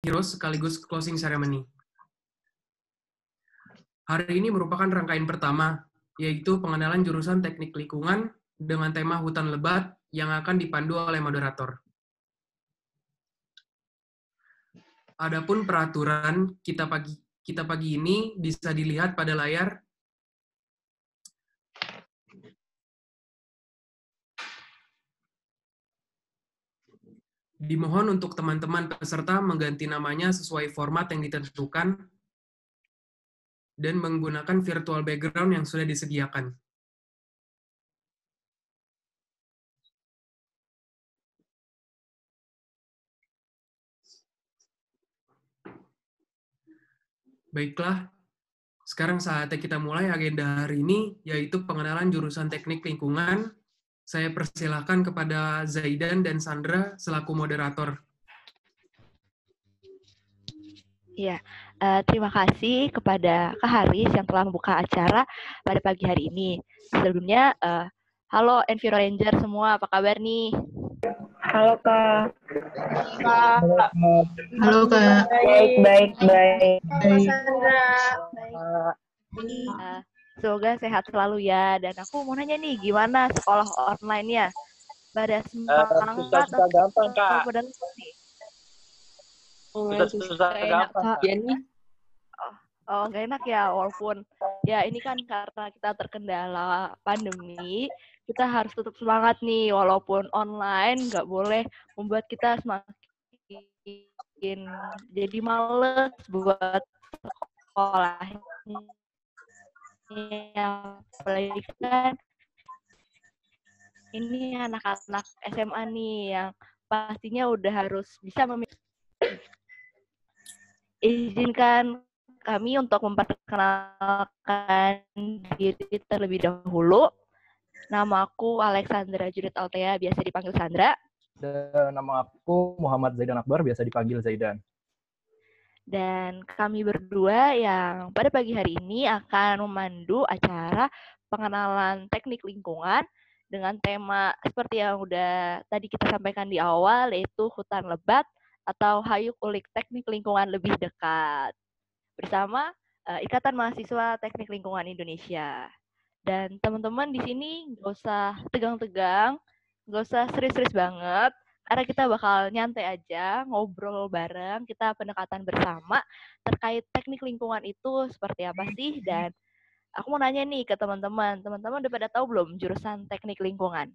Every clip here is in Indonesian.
Heroes sekaligus closing ceremony. Hari ini merupakan rangkaian pertama, yaitu pengenalan jurusan teknik lingkungan dengan tema hutan lebat yang akan dipandu oleh moderator. Adapun peraturan kita pagi ini bisa dilihat pada layar. Dimohon untuk teman-teman peserta mengganti namanya sesuai format yang ditentukan dan menggunakan virtual background yang sudah disediakan. Baiklah, sekarang saatnya kita mulai agenda hari ini, yaitu pengenalan jurusan teknik lingkungan. Saya persilahkan kepada Zaidan dan Sandra selaku moderator. Ya, terima kasih kepada Kak Haris yang telah membuka acara pada pagi hari ini. Sebelumnya, halo Enviro Ranger semua, apa kabar nih? Halo Kak. Halo Kak. Baik. Semoga sehat selalu ya. Dan aku mau nanya nih, gimana sekolah online-nya? Pada semangat susah gampang Kak. pada nih? Susah gampang. Ya nih. Oh, nggak enak ya, walaupun ya ini kan karena kita terkendala pandemi, kita harus tetap semangat nih, walaupun online nggak boleh membuat kita semakin jadi males buat sekolah. Apalagi kan ini anak-anak SMA nih yang pastinya udah harus bisa izinkan kami untuk memperkenalkan diri terlebih dahulu. Nama aku Alexandra Judith Altea, biasa dipanggil Sandra. Dan nama aku Muhammad Zaidan Akbar, biasa dipanggil Zaidan. Dan kami berdua yang pada pagi hari ini akan memandu acara pengenalan teknik lingkungan dengan tema seperti yang udah tadi kita sampaikan di awal, yaitu hutan lebat atau hayuk ulik teknik lingkungan lebih dekat. Bersama Ikatan Mahasiswa Teknik Lingkungan Indonesia. Dan teman-teman di sini nggak usah tegang-tegang, nggak usah serius-serius banget, karena kita bakal nyantai aja, ngobrol bareng, kita pendekatan bersama terkait teknik lingkungan itu seperti apa sih. Dan aku mau nanya nih ke teman-teman udah pada tahu belum jurusan teknik lingkungan?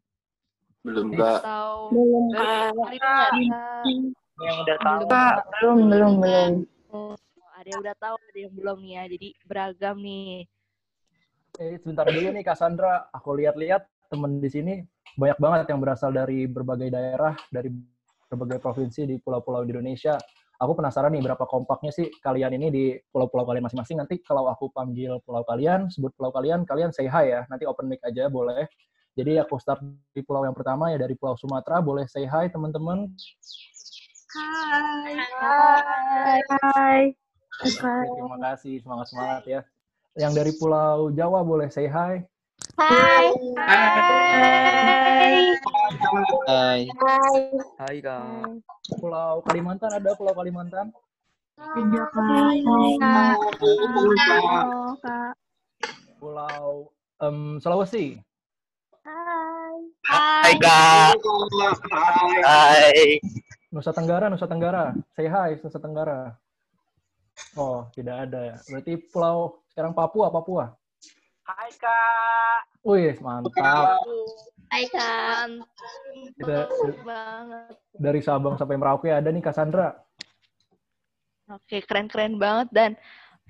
Belum Kak. Atau Belum kali dengar? Yang udah tahu. Belum. Ada yang udah tahu, ada yang belum nih ya, jadi beragam nih. Sebentar dulu nih Kak Sandra, aku lihat-lihat teman di sini banyak banget yang berasal dari berbagai daerah, dari berbagai provinsi di pulau-pulau di Indonesia. Aku penasaran nih berapa kompaknya sih kalian ini di pulau-pulau kalian masing-masing. Nanti kalau aku panggil pulau kalian, sebut pulau kalian say hi ya. Nanti open mic aja boleh. Jadi aku start di pulau yang pertama ya, dari Pulau Sumatera. Boleh say hi teman-teman. Hai. Terima kasih, semangat ya. Yang dari Pulau Jawa boleh say hi. Hai. Hai Kak. Pulau Kalimantan ada Pulau Kalimantan? Pulau Sulawesi. Hai Kak. Hai. Nusa Tenggara. Say hi Nusa Tenggara. Oh, tidak ada ya. Berarti pulau sekarang Papua. Hai Kak. Wih, mantap. Hai Kak. Kita Banget. dari Sabang sampai Merauke ada nih Kak Sandra. Oke, keren banget dan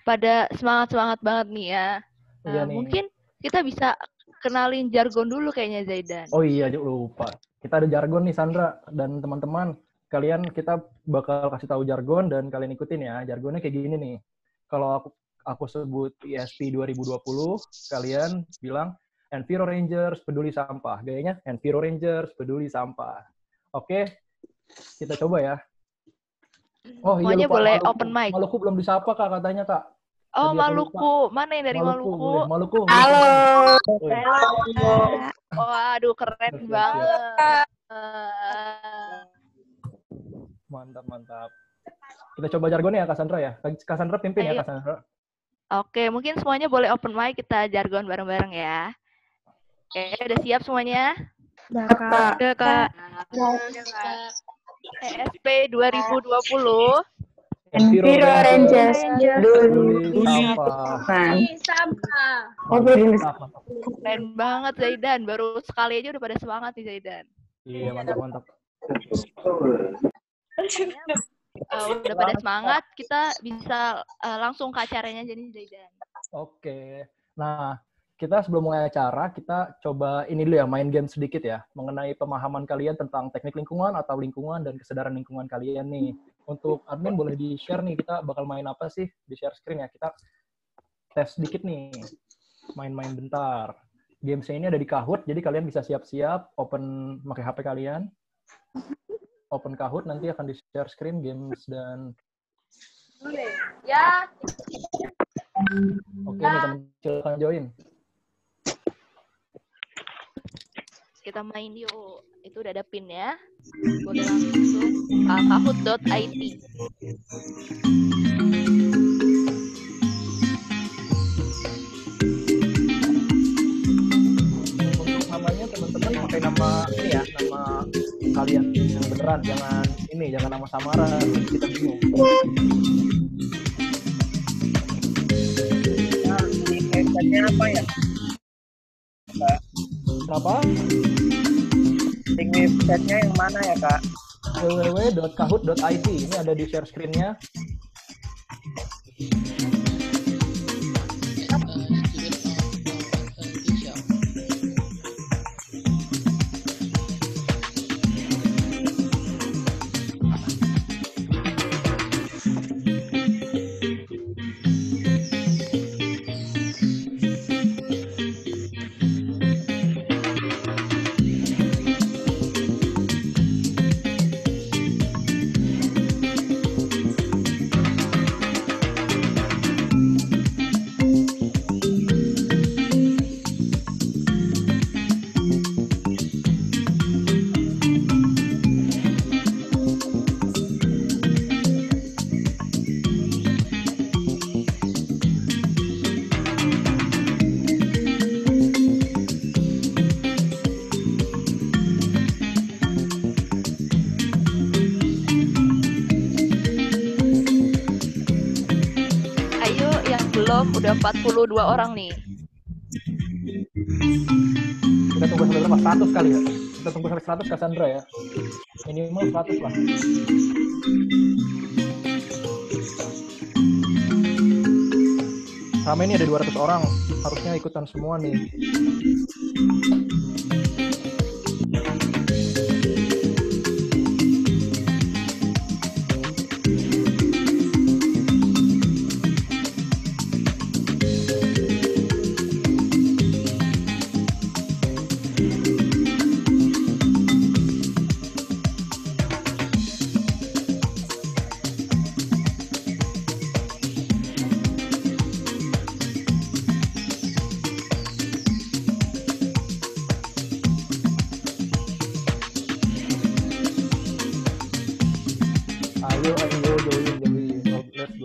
pada semangat banget nih ya. Iya nih. Mungkin kita bisa kenalin jargon dulu kayaknya Zaidan. Oh iya, lupa. Kita ada jargon nih Sandra dan teman-teman. Kalian kita bakal kasih tahu jargon dan kalian ikutin ya. Jargonnya kayak gini nih. Kalau aku sebut ESP 2020, kalian bilang Enviro Rangers peduli sampah. Gayanya Enviro Rangers peduli sampah. Oke, kita coba ya. Oh iya, lupa. Boleh Maluku. open mic. Maluku belum disapa Kak katanya Kak. Oh, Tadi aku Maluku. Mana yang dari Maluku? Boleh. Maluku. Halo. Waduh, keren Siap. banget. Mantap. Kita coba jargonnya ya, Cassandra ya. Cassandra pimpin ya, Ayo. Cassandra. Oke, mungkin semuanya boleh open mic, kita jargon bareng-bareng ya. Oke, udah siap semuanya? Kak. Udah, Kak. ESP 2020. Enviro Rangers dulu. Sampah. Oh, dulu. Keren banget Zaidan, baru sekali aja udah pada semangat nih Zaidan. Iya, mantap. Udah pada semangat, kita bisa langsung ke acaranya jadi Zaidan. Oke. Nah, kita sebelum mulai acara, kita coba ini dulu ya, main game sedikit ya, mengenai pemahaman kalian tentang teknik lingkungan atau lingkungan dan kesadaran lingkungan kalian nih. Untuk admin boleh di-share nih, kita bakal main apa sih? Di-share screen ya, kita tes sedikit nih. Main-main bentar. Gamesnya ini ada di Kahoot, jadi kalian bisa siap-siap, open pakai HP kalian. Open Kahoot, nanti akan di-share screen, games, dan... Ya. Oke nih, teman silakan join. Kita main yuk. Itu udah ada pin ya. Boleh langsung ke kahoot.it. Untuk namanya teman-teman pakai nama ini ya, nama kalian yang beneran, jangan nama samaran, kita bingung. Di website-nya apa ya? Berapa? Link website-nya yang mana ya, Kak? www.kahoot.it. Ini ada di share screen-nya. Udah 42 orang nih. Kita tunggu sampai berapa? 100 kali ya? Kita tunggu sampai 100, Cassandra ya? Minimal 100 lah. Sama ini ada 200 orang. Harusnya ikutan semua nih.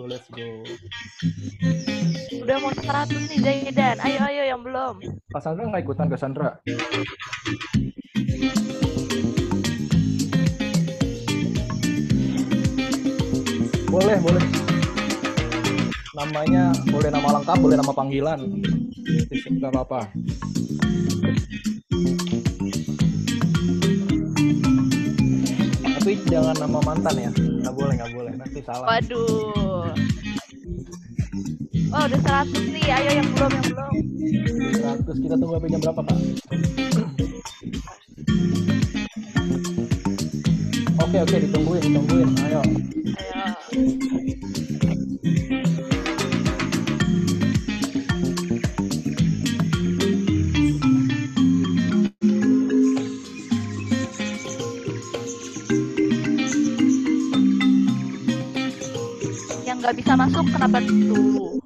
Let's go. Udah mau 100 nih Zaidan. Ayo yang belum. Cassandra nggak ikutan, Cassandra? Boleh. Namanya boleh nama lengkap, boleh nama panggilan. Nggak apa-apa. Tapi jangan nama mantan ya. Nggak boleh. Nanti salah. Waduh. Oh, udah 100 nih. Ayo yang belum. 100, kita tunggu sampai jam berapa, Kak? Oke, ditungguin. Ayo. Yang nggak bisa masuk kenapa tuh?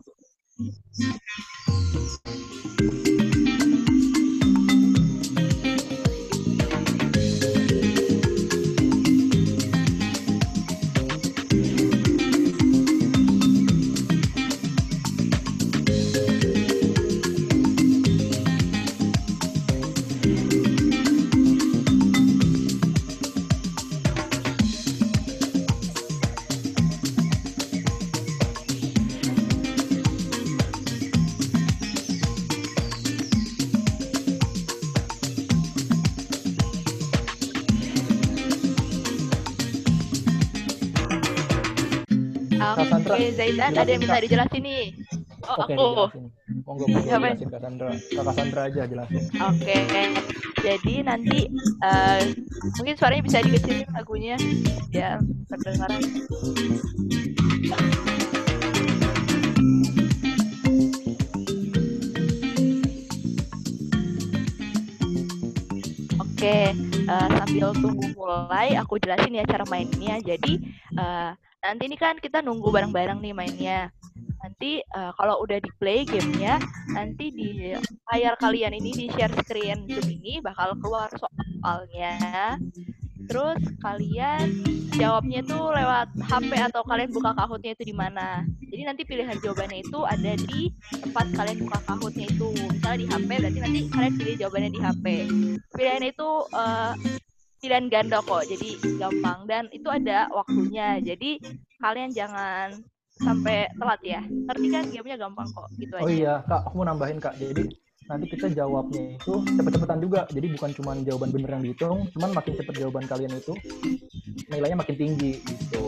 Kak Sandra, Oke, Zaidan ada yang minta Kak. dijelasin nih. Oh, Oke, aku. dijelasin. Monggo Siapa? jelasin Kak Sandra. Kakak Sandra aja jelasin. Oke. Jadi nanti mungkin suaranya bisa dikecilin lagunya biar terdengaran. Oke, sambil tunggu mulai, aku jelasin ya cara mainnya. Jadi nanti ini kan kita nunggu bareng-bareng nih mainnya. Nanti kalau udah di play gamenya, nanti di layar kalian ini di share screen Zoom ini bakal keluar soalnya. Terus kalian jawabnya itu lewat HP atau kalian buka Kahoot-nya itu di mana. Jadi nanti pilihan jawabannya itu ada di tempat kalian buka Kahoot-nya itu. Misalnya di HP, berarti nanti kalian pilih jawabannya di HP. Pilihan itu pilihan ganda kok, jadi gampang. Dan itu ada waktunya, jadi kalian jangan sampai telat ya. Ngerti kan, gamenya gampang kok, gitu aja. Oh iya, Kak, aku mau nambahin, Kak. Jadi nanti kita jawabnya itu cepet-cepetan juga. Jadi bukan cuma jawaban bener yang dihitung, cuman makin cepet jawaban kalian itu nilainya makin tinggi gitu.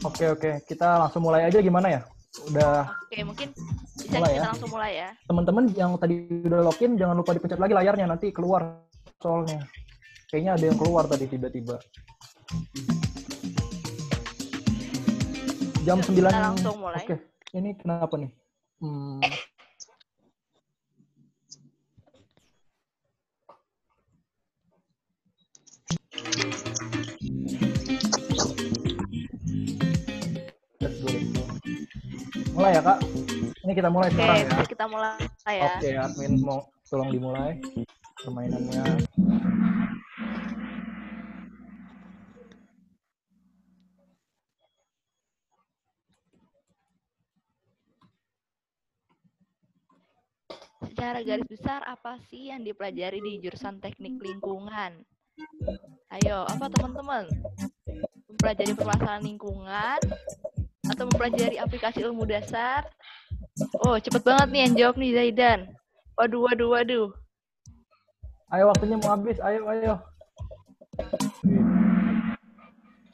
Oke. Kita langsung mulai aja gimana ya? Udah. Oke, mungkin bisa mulai kita ya. langsung mulai ya. Teman-teman yang tadi udah login, jangan lupa dipencet lagi layarnya, nanti keluar soalnya. Kayaknya ada yang keluar tadi tiba-tiba. Jam 9. Kita langsung mulai. Oke, ini kenapa nih? Mulai ya, Kak? Ini kita mulai sekarang ya. Oke, kita mulai ya. Oke, admin mau tolong dimulai permainannya. Secara garis besar, apa sih yang dipelajari di jurusan teknik lingkungan? Ayo, apa teman-teman? Mempelajari permasalahan lingkungan? Atau mempelajari aplikasi ilmu dasar? Oh, cepet banget nih yang jawab nih, Zaidan. Waduh. Ayo, waktunya mau habis. Ayo.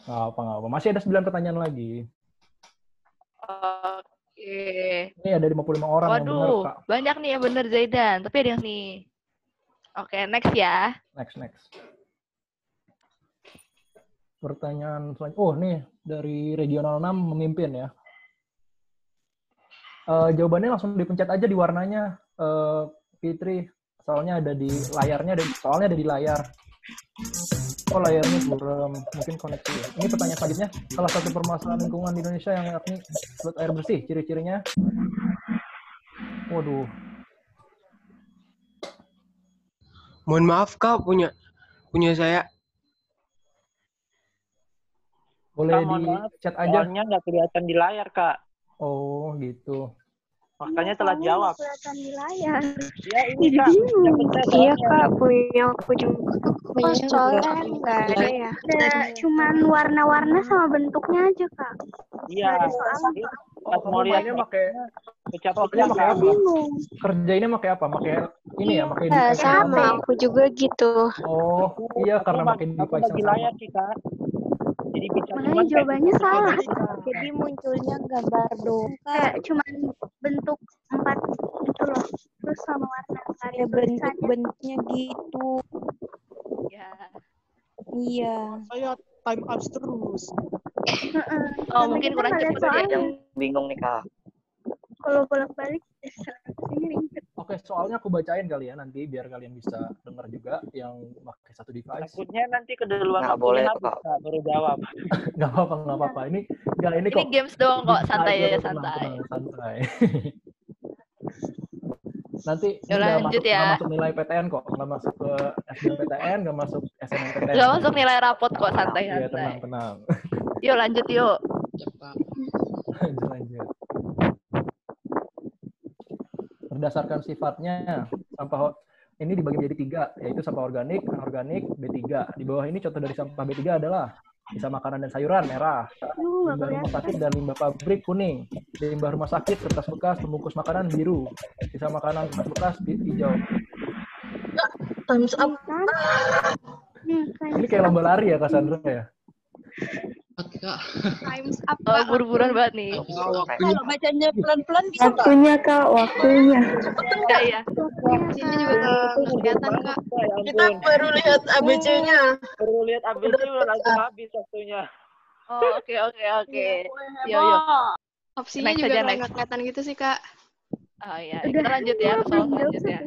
Nggak apa. Masih ada 9 pertanyaan lagi. Oke. Ini ada 55 orang yang benar, Kak. Banyak nih yang benar, Zaidan. Tapi ada yang nih. Oke, next ya. Next. Pertanyaan selanjutnya. Oh, nih dari Regional 6 memimpin ya. Jawabannya langsung dipencet aja di warnanya, Fitri. Soalnya ada di layarnya, soalnya ada di layar. Oh, layarnya buram. Mungkin koneksi ya. Ini pertanyaan selanjutnya. Salah satu permasalahan lingkungan di Indonesia yang yakni sulut air bersih. Ciri-cirinya? Waduh. Mohon maaf, Kak, punya saya. Boleh Kak, mohon di maaf, chat aja. soalnya nggak kelihatan di layar, Kak. Oh, gitu. Makanya telat jawab. Kelihatan di layar. Ya, ini Kak. Yang betul Iya soalnya. Kak, punya aku juga. Oh, soalnya nggak ada ya. Ada cuman warna-warna sama bentuknya aja Kak. Iya. Nggak ada soal. Pas mau lihat Mainnya pakai pecah-pecah, pakai Kak. apa? Kerjainnya pakai apa? Pakai ini ya, pakai device yang Sama aku juga gitu. Oh, iya karena pakai Aku device bagi yang sama. layar sih, Kak. Jadi bisa Makanya jawabannya salah. Jadi munculnya gambar dong. Kayak cuman bentuk 4 gitu loh. Terus sama warna. Ada bentuk-bentuknya gitu. Ya. Iya. Saya time up terus. Oh, mungkin kurang cepat ya. bingung nih, Kak. Kalau bolak-balik ini ribet. Oke, soalnya aku bacain kali ya nanti biar kalian bisa dengar juga yang pakai satu device. Takutnya nanti keduluan Nggak boleh, Kak. baru jawab. Nggak apa-apa. Ini Ini kok. games doang kok, santai Ayo, aja, tenang, santai. santai. Nanti Yuk, lanjut ya. nggak masuk nilai PTN kok, nggak masuk ke SBMPTN, nggak masuk SNMPTN. Gak masuk nilai rapot kok, santai. Iya, tenang. Yuk, lanjut yuk. Lanjut. Berdasarkan sifatnya, sampah ini dibagi menjadi 3, yaitu sampah organik, anorganik, B3. Di bawah ini contoh dari sampah B3 adalah Sisa makanan dan sayuran merah. Limbah rumah sakit dan limbah pabrik kuning. Limbah rumah sakit, kertas bekas, pembungkus makanan biru. Sisa makanan, kertas bekas hijau. Times up. Ini kayak lomba lari ya Kak Sandra ya? Times up. Oh, buru-buruan banget nih. Kalau bacanya pelan-pelan bisa nggak? Waktunya Kak, waktunya. Iya. Sini juga nggak kelihatan Kak. Kita baru lihat ABC-nya. Baru lihat ABC udah langsung habis waktunya. Oh, oke. Yo. Opsinya Next juga aja, kayak next. nggak kelihatan gitu sih Kak. Oh iya, kita lanjut ya ke soal selanjutnya.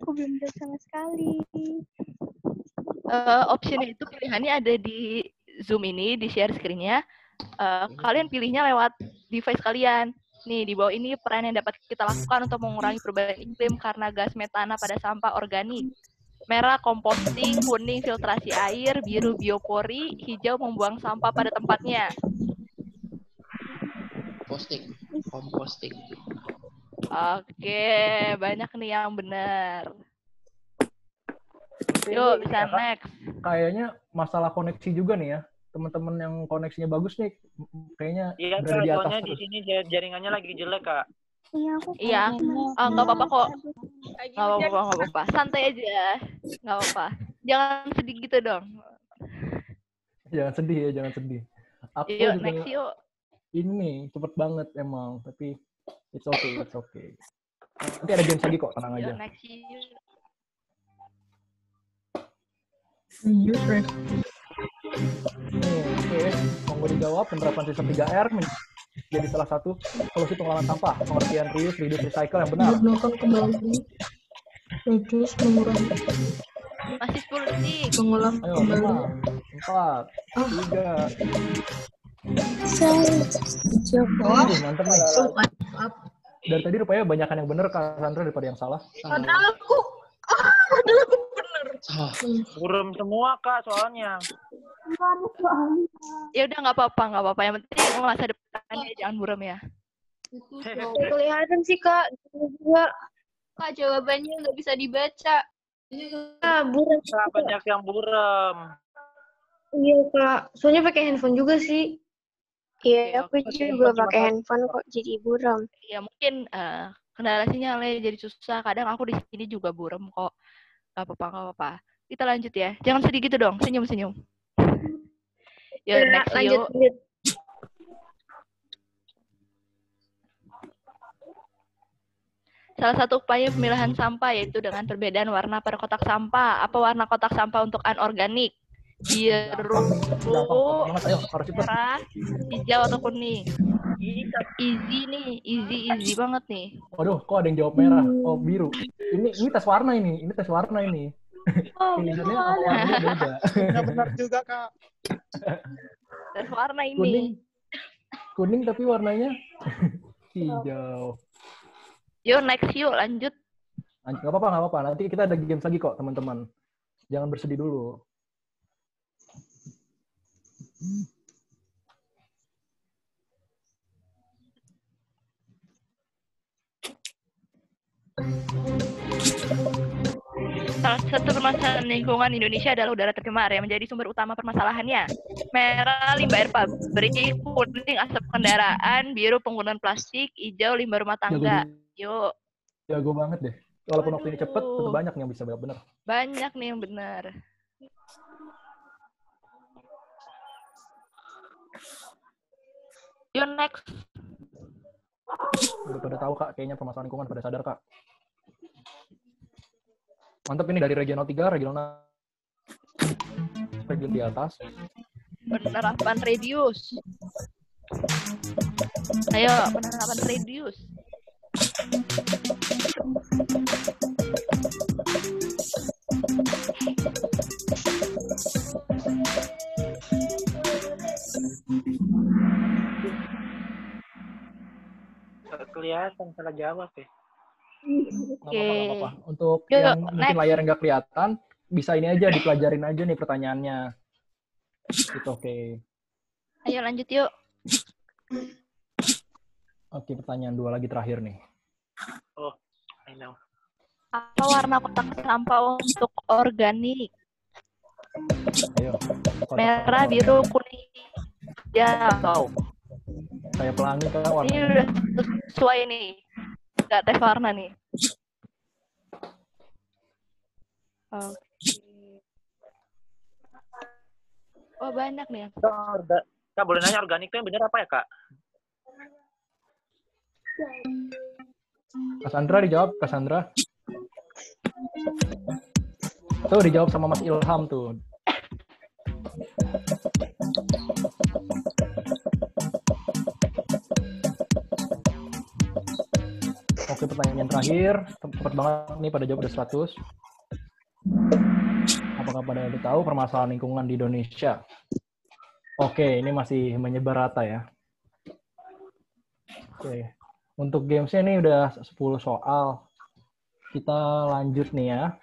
Aku belum jawab sama sekali. Opsinya itu pilihannya ada di Zoom ini, di share screen-nya. Kalian pilihnya lewat device kalian. Nih, di bawah ini peran yang dapat kita lakukan untuk mengurangi perubahan iklim karena gas metana pada sampah organik. Merah composting, kuning filtrasi air, biru biopori, hijau membuang sampah pada tempatnya. Composting. Oke, banyak nih yang benar. Yuk, bisa next. Kayaknya masalah koneksi juga nih ya. Teman-teman yang koneksinya bagus nih, kayaknya Iya berada Kak, di atas soalnya di terus. sini jaringannya lagi jelek Kak. Iya, aku Iya, nggak apa-apa kok. Nggak apa-apa. Santai aja. Nggak apa-apa. Jangan sedih gitu dong. Jangan sedih ya, jangan sedih. Aku Yuk, juga next yuk. ini cepet banget emang, tapi it's okay. Nanti ada games lagi kok, tenang aja. Yuk, next yuk. Oke, mau dijawab penerapan sistem 3R menjadi salah satu solusi pengelolaan sampah, pengertian reuse, recycle yang benar. Menggunakan kembali. Reduce, mengurangi. Masih 10 detik. Mengolah Ayo, kembali. 5, 4, 3. Mantap nih. Dari tadi rupanya banyakan yang benar Kak Sandra daripada yang salah. Padahal aku bener. Buram semua Kak soalnya. Ya udah nggak apa-apa. Yang penting masa depannya jangan buram ya. Kelihatan sih Kak. Juga Kak jawabannya nggak bisa dibaca. Buram. Kak, banyak yang buram. Iya Kak. Soalnya pakai handphone juga sih. Iya, aku juga pakai handphone kok jadi buram. Ya mungkin kendala sinyalnya jadi susah. Kadang aku di sini juga buram kok. Gak apa-apa. Kita lanjut ya. Jangan sedih gitu dong. Senyum. Yuk, next lanjut. yuk. Salah satu upaya pemilahan sampah yaitu dengan perbedaan warna pada kotak sampah. Apa warna kotak sampah untuk anorganik? Biru, merah, hijau atau kuning? Easy nih, easy banget nih. Waduh, kok ada yang jawab merah? Oh, biru. Ini tes warna ini. Oh, pilihannya sama warnanya beda. Ya benar juga Kak. Tes warna ini. Kuning tapi warnanya hijau. Yuk, next yuk, lanjut. Nggak apa-apa. Nanti kita ada games lagi kok, teman-teman. Jangan bersedih dulu. Salah satu permasalahan lingkungan Indonesia adalah udara tercemar yang menjadi sumber utama permasalahannya. Merah, limbah air pabrik, kuning, asap kendaraan, biru, penggunaan plastik, hijau, limbah rumah tangga. Yuk. Jago banget deh. Walaupun waktu ini cepet, tetap banyak yang bisa benar. Banyak nih yang benar. Yuk, next. Udah pada tahu Kak, kayaknya permasalahan lingkungan pada sadar Kak. Mantap ini dari regional 3, regional di atas. Penerapan radius. Ayo, penerapan radius. Kelihatan salah jawab ya. Oke. Apa-apa. Untuk yang mungkin layar nggak kelihatan, bisa ini aja, dipelajarin aja nih pertanyaannya. Itu oke. Ayo lanjut yuk. Oke, pertanyaan 2 lagi terakhir nih. Oh, I know. Apa warna kotak sampah untuk organik? Ayo. Merah, biru, kuning, hijau. Kayak pelangi kan warna. Ini udah sesuai nih. Nggak tes warna nih. Oke. Oh, banyak nih. Kak, boleh nanya organik itu yang benar apa ya, Kak? Cassandra dijawab, Cassandra. Tuh dijawab sama Mas Ilham tuh. Oke, pertanyaan terakhir. Cepat banget nih, pada jawab udah 100. Apakah pada udah tahu permasalahan lingkungan di Indonesia? Oke, ini masih menyebar rata ya. Oke. Untuk gamesnya ini udah 10 soal. Kita lanjut nih ya.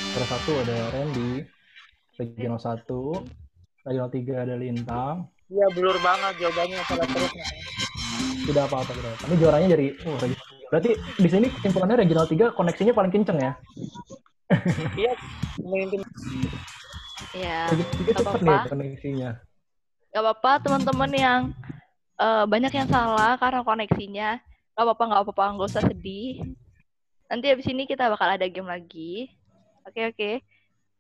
Terus 1 ada Randy, regional 1, regional 3 ada Lintang. Iya, blur banget jawabannya, salah terus. Tidak apa-apa, tidak apa. Ini juaranya dari regional 3. Berarti di sini kesimpulannya regional 3 koneksinya paling kenceng ya? Iya, memimpin. Ya, Jadi cepet nih koneksinya. Gak apa-apa teman-teman yang banyak yang salah karena koneksinya. Gak apa-apa, nggak usah sedih. Nanti habis ini kita bakal ada game lagi. Oke.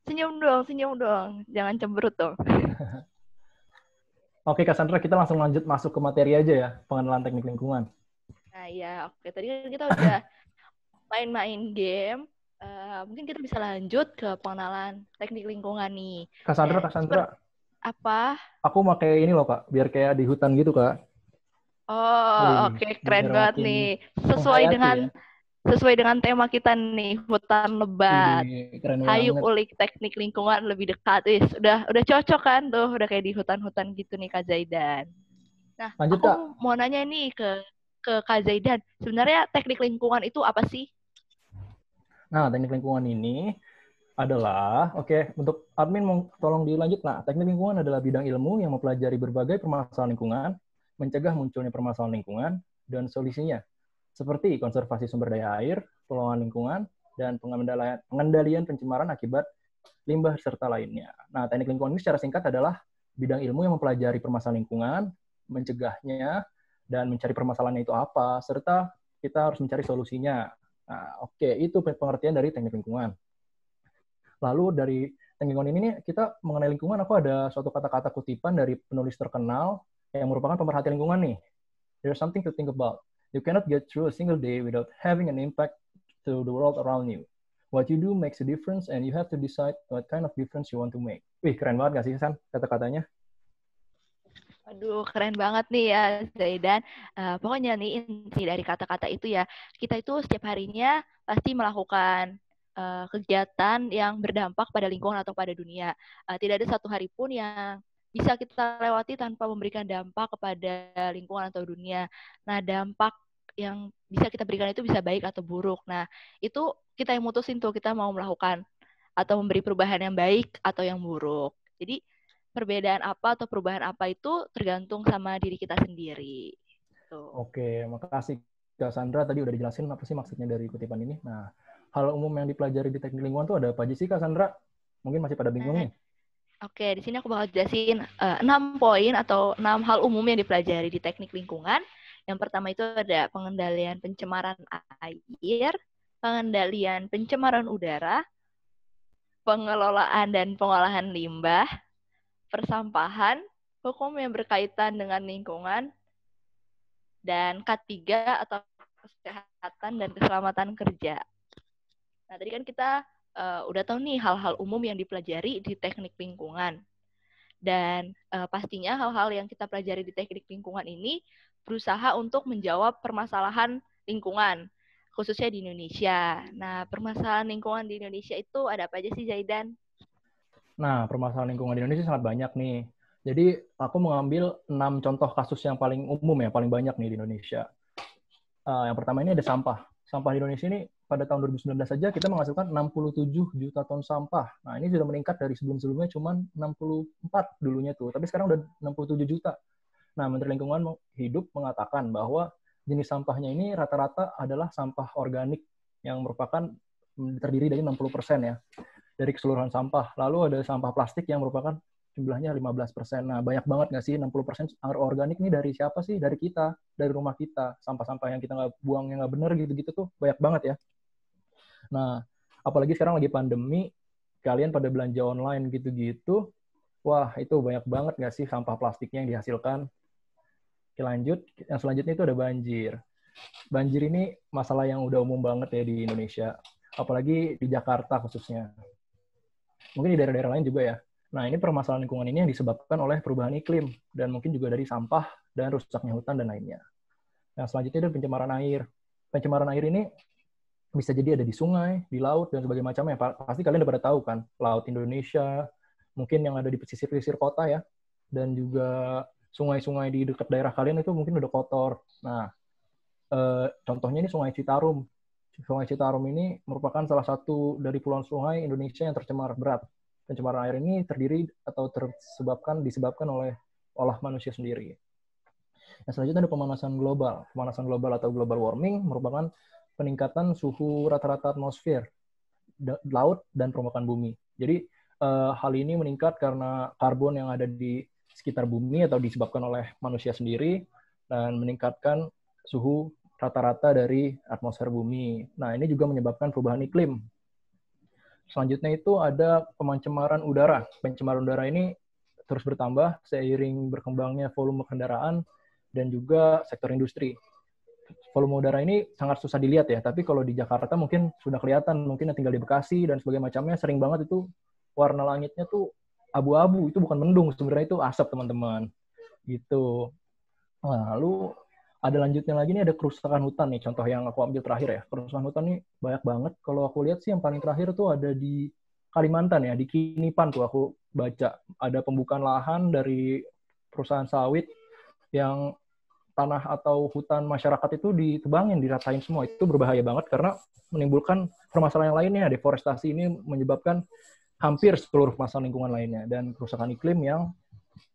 Senyum dong. Jangan cemberut dong. Oke, Cassandra, kita langsung lanjut masuk ke materi aja ya, pengenalan teknik lingkungan. Nah, iya. Oke, tadi kan kita udah main-main game. Mungkin kita bisa lanjut ke pengenalan teknik lingkungan nih. Cassandra. Apa? Aku pakai ini loh, Kak, biar kayak di hutan gitu, Kak. Oh, oke, keren banget nih. Sesuai dengan tema kita nih, hutan lebat. Hayu ulik teknik lingkungan lebih dekat. Udah cocok kan tuh, udah kayak di hutan-hutan gitu nih Kak Zaidan. Nah, lanjut, aku Kak. mau nanya nih ke Kak Zaidan. Sebenarnya teknik lingkungan itu apa sih? Nah, teknik lingkungan ini adalah, untuk admin tolong dilanjut. Nah, teknik lingkungan adalah bidang ilmu yang mempelajari berbagai permasalahan lingkungan, mencegah munculnya permasalahan lingkungan, dan solusinya, seperti konservasi sumber daya air, pengelolaan lingkungan, dan pengendalian pencemaran akibat limbah serta lainnya. Nah, teknik lingkungan ini secara singkat adalah bidang ilmu yang mempelajari permasalahan lingkungan, mencegahnya, dan mencari permasalahannya itu apa, serta kita harus mencari solusinya. Nah, itu pengertian dari teknik lingkungan. Lalu dari teknik lingkungan ini kita mengenai lingkungan, aku ada suatu kata-kata kutipan dari penulis terkenal yang merupakan pemerhati lingkungan nih. There's something to think about. You cannot get through a single day without having an impact to the world around you. What you do makes a difference, and you have to decide what kind of difference you want to make. Wih, keren banget gak sih, San, kata-katanya? Aduh, keren banget nih ya, Zaidan. Pokoknya nih, inti dari kata-kata itu ya, kita itu setiap harinya pasti melakukan kegiatan yang berdampak pada lingkungan atau pada dunia. Tidak ada satu hari pun yang bisa kita lewati tanpa memberikan dampak kepada lingkungan atau dunia. Nah, dampak yang bisa kita berikan itu bisa baik atau buruk. Nah, itu kita yang mutusin tuh, kita mau melakukan atau memberi perubahan yang baik atau yang buruk. Jadi, perbedaan apa atau perubahan apa itu tergantung sama diri kita sendiri. Tuh. Oke, makasih Kak Sandra. Tadi udah dijelasin apa sih maksudnya dari kutipan ini. Nah, hal umum yang dipelajari di teknik lingkungan tuh ada apa aja sih, Kak Sandra? Mungkin masih pada bingung nih. Oke, di sini aku bakal jelasin 6 poin atau 6 hal umum yang dipelajari di teknik lingkungan. Yang pertama itu ada pengendalian pencemaran air, pengendalian pencemaran udara, pengelolaan dan pengolahan limbah, persampahan, hukum yang berkaitan dengan lingkungan, dan K3 atau kesehatan dan keselamatan kerja. Nah, tadi kan kita udah tahu nih hal-hal umum yang dipelajari di teknik lingkungan. Dan pastinya hal-hal yang kita pelajari di teknik lingkungan ini berusaha untuk menjawab permasalahan lingkungan, khususnya di Indonesia. Nah, permasalahan lingkungan di Indonesia itu ada apa aja sih, Zaidan? Nah, permasalahan lingkungan di Indonesia sangat banyak nih. Jadi, aku mengambil 6 contoh kasus yang paling umum ya, paling banyak nih di Indonesia. Yang pertama ini ada sampah. Sampah di Indonesia ini pada tahun 2019 saja kita menghasilkan 67 juta ton sampah. Nah, ini sudah meningkat dari sebelum-sebelumnya cuma 64 dulunya tuh, tapi sekarang udah 67 juta. Nah, Menteri Lingkungan Hidup mengatakan bahwa jenis sampahnya ini rata-rata adalah sampah organik yang merupakan terdiri dari 60% ya dari keseluruhan sampah. Lalu ada sampah plastik yang merupakan jumlahnya 15%. Nah, banyak banget nggak sih 60% organik nih dari siapa sih? Dari kita, dari rumah kita. Sampah-sampah yang kita nggak buang yang nggak bener gitu-gitu tuh banyak banget ya. Nah, apalagi sekarang lagi pandemi, kalian pada belanja online gitu-gitu, wah itu banyak banget nggak sih sampah plastiknya yang dihasilkan. Oke, lanjut. Yang selanjutnya itu ada banjir. Banjir ini masalah yang udah umum banget ya di Indonesia. Apalagi di Jakarta khususnya. Mungkin di daerah-daerah lain juga ya. Nah, ini permasalahan lingkungan ini yang disebabkan oleh perubahan iklim, dan mungkin juga dari sampah, dan rusaknya hutan, dan lainnya. Yang selanjutnya ada pencemaran air. Pencemaran air ini bisa jadi ada di sungai, di laut, dan sebagainya macamnya. Pasti kalian udah pada tahu kan, laut Indonesia, mungkin yang ada di pesisir-pesisir kota ya, dan juga sungai-sungai di dekat daerah kalian itu mungkin udah kotor. Nah, contohnya ini Sungai Citarum. Sungai Citarum ini merupakan salah satu dari puluhan sungai Indonesia yang tercemar berat. Pencemaran air ini terdiri atau disebabkan oleh olah manusia sendiri. Yang selanjutnya ada pemanasan global. Pemanasan global atau global warming merupakan peningkatan suhu rata-rata atmosfer, laut, dan permukaan bumi. Jadi hal ini meningkat karena karbon yang ada di sekitar bumi atau disebabkan oleh manusia sendiri dan meningkatkan suhu rata-rata dari atmosfer bumi. Nah, ini juga menyebabkan perubahan iklim. Selanjutnya itu ada pencemaran udara. Pencemaran udara ini terus bertambah seiring berkembangnya volume kendaraan dan juga sektor industri. Volume udara ini sangat susah dilihat ya, tapi kalau di Jakarta mungkin sudah kelihatan, mungkin yang tinggal di Bekasi dan sebagainya macamnya, sering banget itu warna langitnya tuh abu-abu, itu bukan mendung, sebenarnya itu asap teman-teman. Gitu. Nah, lalu ada lanjutnya lagi nih, ada kerusakan hutan nih, contoh yang aku ambil terakhir ya. Kerusakan hutan nih banyak banget. Kalau aku lihat sih yang paling terakhir tuh ada di Kalimantan ya, di Kinipan tuh aku baca. Ada pembukaan lahan dari perusahaan sawit yang tanah atau hutan masyarakat itu ditebangin, diratain semua. Itu berbahaya banget karena menimbulkan permasalahan yang lainnya. Deforestasi ini menyebabkan hampir seluruh masalah lingkungan lainnya. Dan kerusakan iklim yang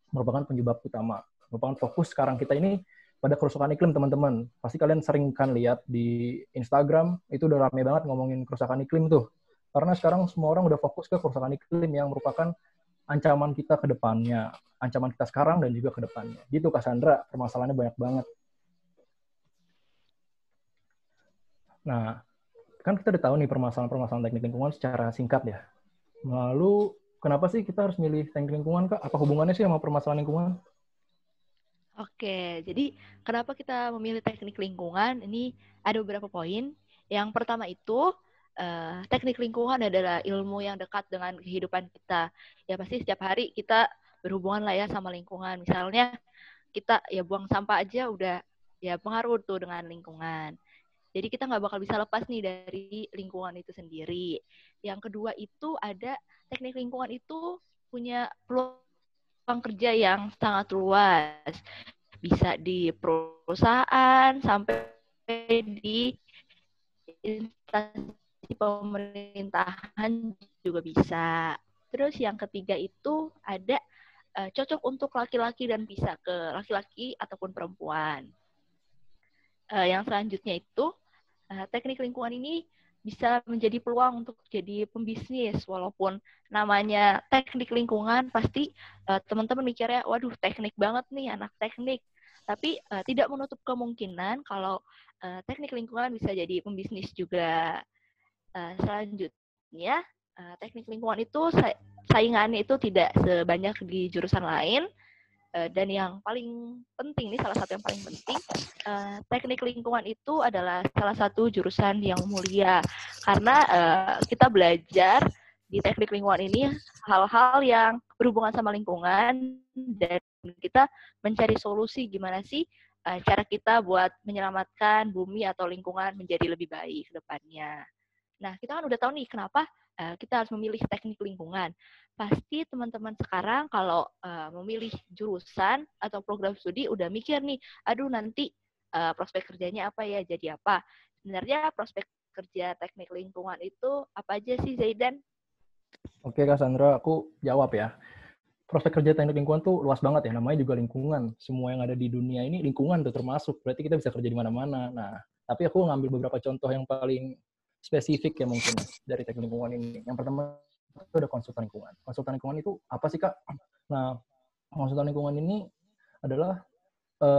merupakan penyebab utama. Merupakan fokus sekarang kita ini pada kerusakan iklim, teman-teman. Pasti kalian sering kan lihat di Instagram, itu udah rame banget ngomongin kerusakan iklim tuh. Karena sekarang semua orang udah fokus ke kerusakan iklim yang merupakan ancaman kita ke depannya. Ancaman kita sekarang dan juga ke depannya. Gitu, Kak Sandra. Permasalahannya banyak banget. Nah, kan kita udah tahu nih permasalahan-permasalahan teknik lingkungan secara singkat ya. Lalu, kenapa sih kita harus milih teknik lingkungan, Kak? Apa hubungannya sih sama permasalahan lingkungan? Oke, jadi kenapa kita memilih teknik lingkungan? Ini ada beberapa poin. Yang pertama itu, teknik lingkungan adalah ilmu yang dekat dengan kehidupan kita. Ya pasti setiap hari kita berhubungan lah ya sama lingkungan. Misalnya kita ya buang sampah aja udah ya pengaruh tuh dengan lingkungan. Jadi kita nggak bakal bisa lepas nih dari lingkungan itu sendiri. Yang kedua itu ada teknik lingkungan itu punya peluang kerja yang sangat luas. Bisa di perusahaan sampai di instansi pemerintahan juga bisa. Terus yang ketiga itu ada cocok untuk laki-laki dan bisa ke laki-laki ataupun perempuan. Yang selanjutnya itu teknik lingkungan ini bisa menjadi peluang untuk jadi pembisnis, walaupun namanya teknik lingkungan pasti teman-teman mikirnya, waduh teknik banget nih anak teknik. Tapi tidak menutup kemungkinan kalau teknik lingkungan bisa jadi pembisnis juga. Selanjutnya, teknik lingkungan itu saingannya itu tidak sebanyak di jurusan lain. Dan yang paling penting nih, salah satu yang paling penting, teknik lingkungan itu adalah salah satu jurusan yang mulia karena kita belajar di teknik lingkungan ini hal-hal yang berhubungan sama lingkungan dan kita mencari solusi gimana sih cara kita buat menyelamatkan bumi atau lingkungan menjadi lebih baik ke depannya. Nah, kita kan udah tahu nih kenapa kita harus memilih teknik lingkungan. Pasti teman-teman sekarang kalau memilih jurusan atau program studi udah mikir nih, aduh nanti prospek kerjanya apa ya, jadi apa. Sebenarnya prospek kerja teknik lingkungan itu apa aja sih, Zaidan? Oke, Kak Sandra, aku jawab ya. prospek kerja teknik lingkungan tuh luas banget ya, namanya juga lingkungan. Semua yang ada di dunia ini lingkungan tuh termasuk, berarti kita bisa kerja di mana-mana. Nah, tapi aku ngambil beberapa contoh yang paling spesifik ya mungkin dari teknik lingkungan ini. Yang pertama itu ada konsultan lingkungan. Konsultan lingkungan itu apa sih, Kak? Nah, konsultan lingkungan ini adalah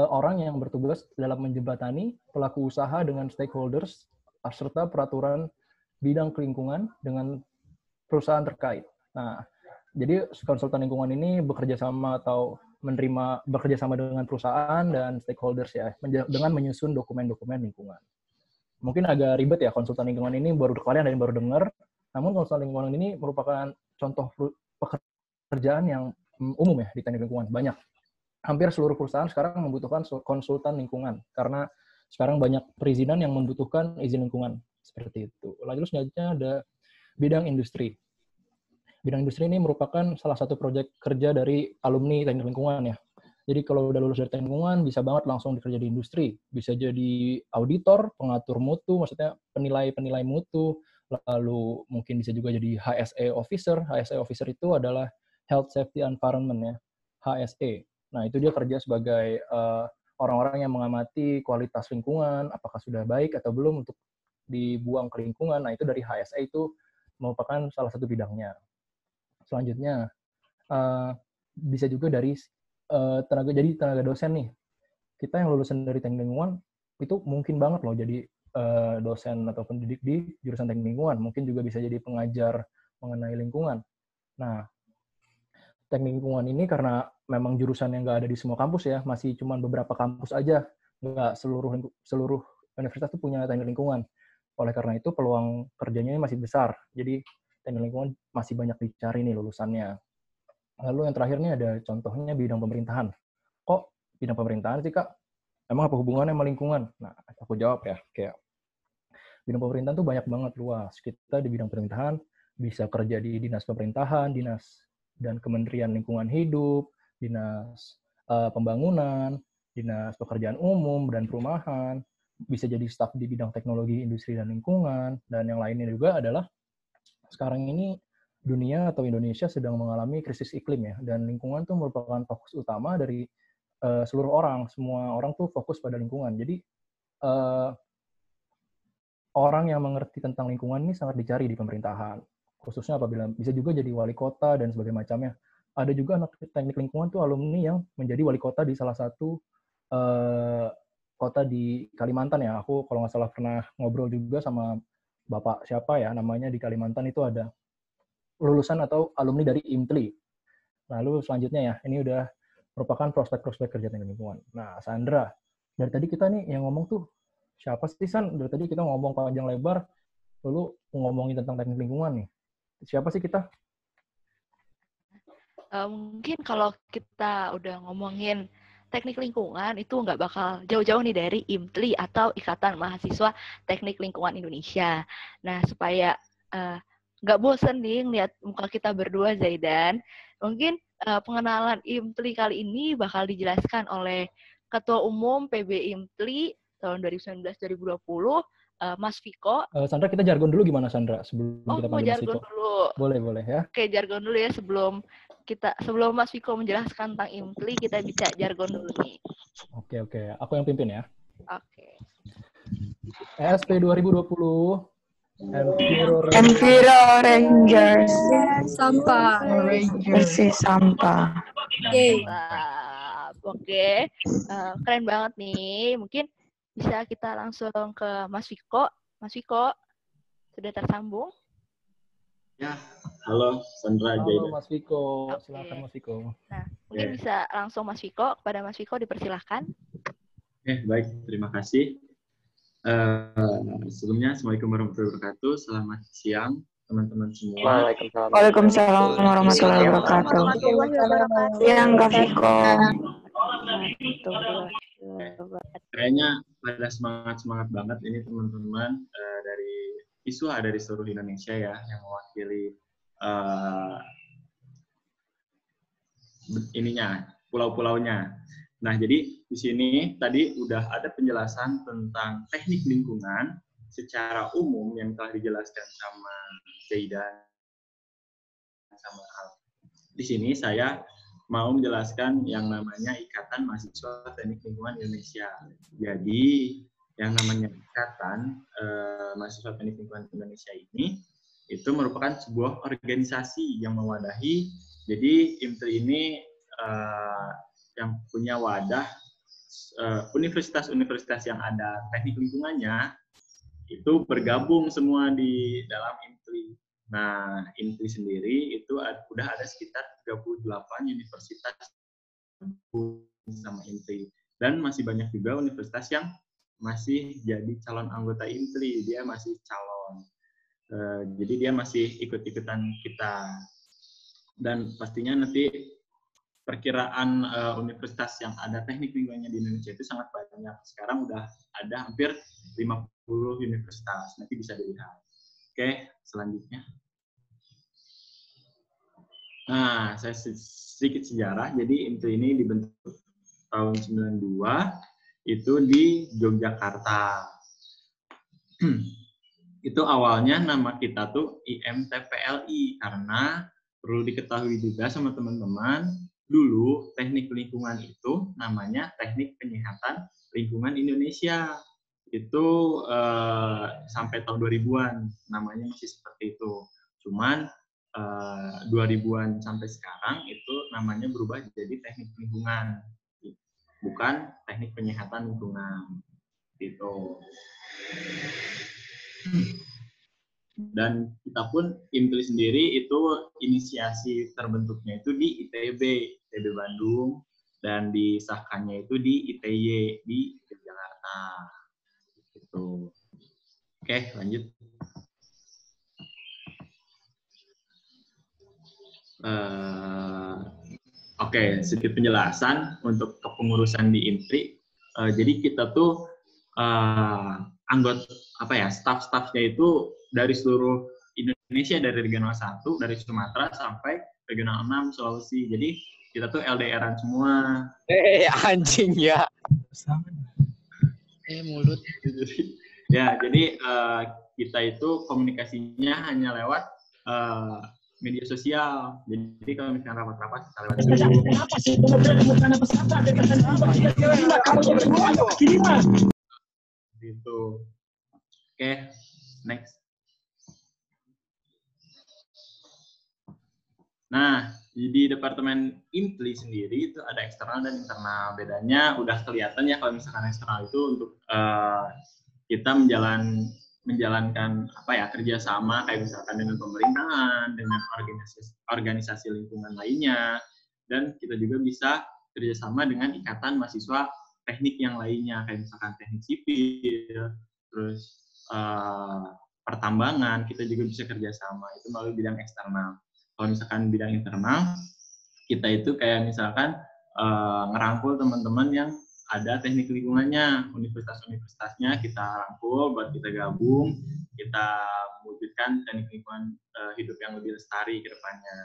orang yang bertugas dalam menjembatani pelaku usaha dengan stakeholders serta peraturan bidang lingkungan dengan perusahaan terkait. Nah, jadi konsultan lingkungan ini bekerja sama dengan perusahaan dan stakeholders ya, dengan menyusun dokumen-dokumen lingkungan. Mungkin agak ribet ya, konsultan lingkungan ini kalian ada yang baru dengar, namun konsultan lingkungan ini merupakan contoh pekerjaan yang umum ya di teknik lingkungan, banyak. Hampir seluruh perusahaan sekarang membutuhkan konsultan lingkungan, karena sekarang banyak perizinan yang membutuhkan izin lingkungan, seperti itu. Lalu selanjutnya ada bidang industri. Bidang industri ini merupakan salah satu proyek kerja dari alumni teknik lingkungan ya. Jadi kalau udah lulus dari teknik lingkungan, bisa banget langsung bekerja di industri. Bisa jadi auditor, pengatur mutu, maksudnya penilai mutu, lalu mungkin bisa juga jadi HSE officer. HSE officer itu adalah Health Safety Environment ya, HSE. Nah, itu dia kerja sebagai orang-orang yang mengamati kualitas lingkungan, apakah sudah baik atau belum untuk dibuang ke lingkungan. Nah, itu dari HSE itu merupakan salah satu bidangnya. Selanjutnya, bisa juga dari tenaga dosen nih. Kita yang lulusan dari teknik lingkungan, itu mungkin banget loh jadi dosen atau pendidik di jurusan teknik lingkungan. Mungkin juga bisa jadi pengajar mengenai lingkungan. Nah, teknik lingkungan ini karena memang jurusan yang nggak ada di semua kampus ya, masih cuma beberapa kampus aja, nggak seluruh universitas itu punya teknik lingkungan. Oleh karena itu peluang kerjanya masih besar, jadi teknik lingkungan masih banyak dicari nih lulusannya. Lalu yang terakhir nih ada contohnya bidang pemerintahan. Kok bidang pemerintahan sih, Kak? Emang apa hubungannya sama lingkungan? Nah, aku jawab ya, kayak bidang pemerintahan tuh banyak banget luas. Kita di bidang pemerintahan bisa kerja di dinas pemerintahan, dinas dan Kementerian Lingkungan Hidup, dinas pembangunan, dinas pekerjaan umum dan perumahan, bisa jadi staf di bidang teknologi, industri, dan lingkungan, dan yang lainnya juga adalah sekarang ini dunia atau Indonesia sedang mengalami krisis iklim ya, dan lingkungan tuh merupakan fokus utama dari seluruh orang, semua orang tuh fokus pada lingkungan. Jadi orang yang mengerti tentang lingkungan ini sangat dicari di pemerintahan, khususnya apabila bisa juga jadi wali kota dan sebagainya macamnya. Ada juga anak teknik lingkungan tuh alumni yang menjadi wali kota di salah satu kota di Kalimantan ya. Aku kalau nggak salah pernah ngobrol juga sama Bapak siapa ya, namanya di Kalimantan itu ada lulusan atau alumni dari IMTLI. Lalu selanjutnya ya, ini udah merupakan prospek-prospek kerja teknik lingkungan. Nah, Sandra, dari tadi kita nih yang ngomong tuh, siapa sih, San? Dari tadi kita ngomong panjang lebar, lalu ngomongin tentang teknik lingkungan nih. Siapa sih kita? Mungkin kalau kita udah ngomongin teknik lingkungan, itu nggak bakal jauh-jauh nih dari IMTLI atau Ikatan Mahasiswa Teknik Lingkungan Indonesia. Nah, supaya nggak bosen nih ngeliat muka kita berdua, Zaidan, mungkin pengenalan IMTLI kali ini bakal dijelaskan oleh Ketua Umum PB IMTLI tahun 2019-2020, Mas Viko. Sandra, kita jargon dulu gimana, Sandra? Sebelum kita panggil Mas Viko. Dulu. Boleh ya. Oke, jargon dulu ya sebelum Mas Viko menjelaskan tentang IMTLI, kita bisa jargon dulu nih. Oke. Aku yang pimpin ya. Oke. ESP 2020. Enviro Rangers. Sampah. Bersih sampah. Oke. Keren banget nih. Mungkin bisa kita langsung ke Mas Viko. Mas Viko, sudah tersambung? Ya, halo Sandra Jaidan. Halo Mas Viko, silakan Mas Viko. Nah, mungkin bisa langsung Mas Viko, kepada Mas Viko dipersilahkan. Baik, terima kasih. Sebelumnya, Assalamualaikum warahmatullahi wabarakatuh. Selamat siang, teman-teman semua. Waalaikumsalam warahmatullahi wabarakatuh. Siang, Kak Viko. Kayaknya pada semangat banget ini teman-teman dari ISWA dari seluruh Indonesia ya, yang mewakili pulau-pulaunya. Nah, jadi di sini tadi udah ada penjelasan tentang teknik lingkungan secara umum yang telah dijelaskan sama Zaidan sama Al. Di sini saya mau menjelaskan yang namanya Ikatan Mahasiswa Teknik Lingkungan Indonesia. Jadi yang namanya Ikatan Mahasiswa Teknik Lingkungan Indonesia ini itu merupakan sebuah organisasi yang mewadahi. Jadi IMTLI ini yang punya wadah universitas-universitas yang ada teknik lingkungannya itu bergabung semua di dalam IMTLI. Nah, IMTLI sendiri itu udah ada sekitar 38 universitas sama IMTLI. Dan masih banyak juga universitas yang masih jadi calon anggota IMTLI. Dia masih calon. Jadi dia masih ikut-ikutan kita. Dan pastinya nanti perkiraan universitas yang ada teknik lingkungannya di Indonesia itu sangat banyak. Sekarang udah ada hampir 50 universitas. Nanti bisa dilihat. Oke, selanjutnya. Nah, saya sedikit sejarah. Jadi IMTLI ini dibentuk tahun 92 itu di Yogyakarta. Itu awalnya nama kita tuh IMTPLI karena perlu diketahui juga sama teman-teman, dulu teknik lingkungan itu namanya Teknik Penyihatan Lingkungan Indonesia. Itu sampai tahun 2000-an namanya masih seperti itu. Cuman 2000-an sampai sekarang itu namanya berubah jadi Teknik Lingkungan, bukan Teknik Penyihatan Lingkungan. Gitu. Dan kita pun IMTLI sendiri itu inisiasi terbentuknya itu di ITB Bandung, dan disahkannya itu di ITY di Jakarta. Gitu. Oke, lanjut. Oke, sedikit penjelasan untuk kepengurusan di IMTLI. Jadi kita tuh anggota staff-staffnya itu dari seluruh Indonesia, dari regional 1, dari Sumatera sampai regional 6 Sulawesi. Jadi kita tuh LDR-an semua. Anjing ya. Mulut. Ya, jadi kita itu komunikasinya hanya lewat media sosial. Jadi kalau misalkan rapat-rapat kita lewat gitu. Oke, next. Nah, di Departemen IMTLI sendiri itu ada eksternal dan internal. Bedanya udah kelihatan ya kalau misalkan eksternal itu untuk kita menjalankan kerjasama kayak misalkan dengan pemerintahan, dengan organisasi lingkungan lainnya, dan kita juga bisa kerjasama dengan ikatan mahasiswa teknik yang lainnya kayak misalkan teknik sipil, terus pertambangan, kita juga bisa kerjasama itu melalui bidang eksternal. Kalau misalkan bidang internal, kita itu kayak misalkan ngerangkul teman-teman yang ada teknik lingkungannya, universitas-universitasnya kita rangkul buat kita gabung, kita mewujudkan teknik lingkungan hidup yang lebih lestari ke depannya.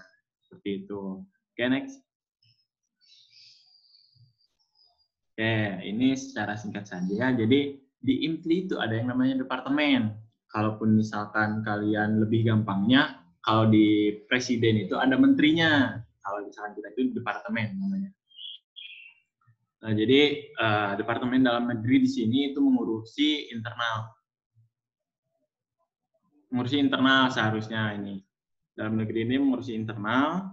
Seperti itu. Oke, next. Oke, ini secara singkat saja. Jadi di IMTLI itu ada yang namanya departemen. Kalaupun misalkan kalian lebih gampangnya, kalau di presiden itu ada menterinya. Kalau misalkan kita itu departemen namanya. Nah, jadi Departemen Dalam Negeri di sini itu mengurusi internal. Mengurusi internal seharusnya ini. Dalam negeri ini mengurusi internal,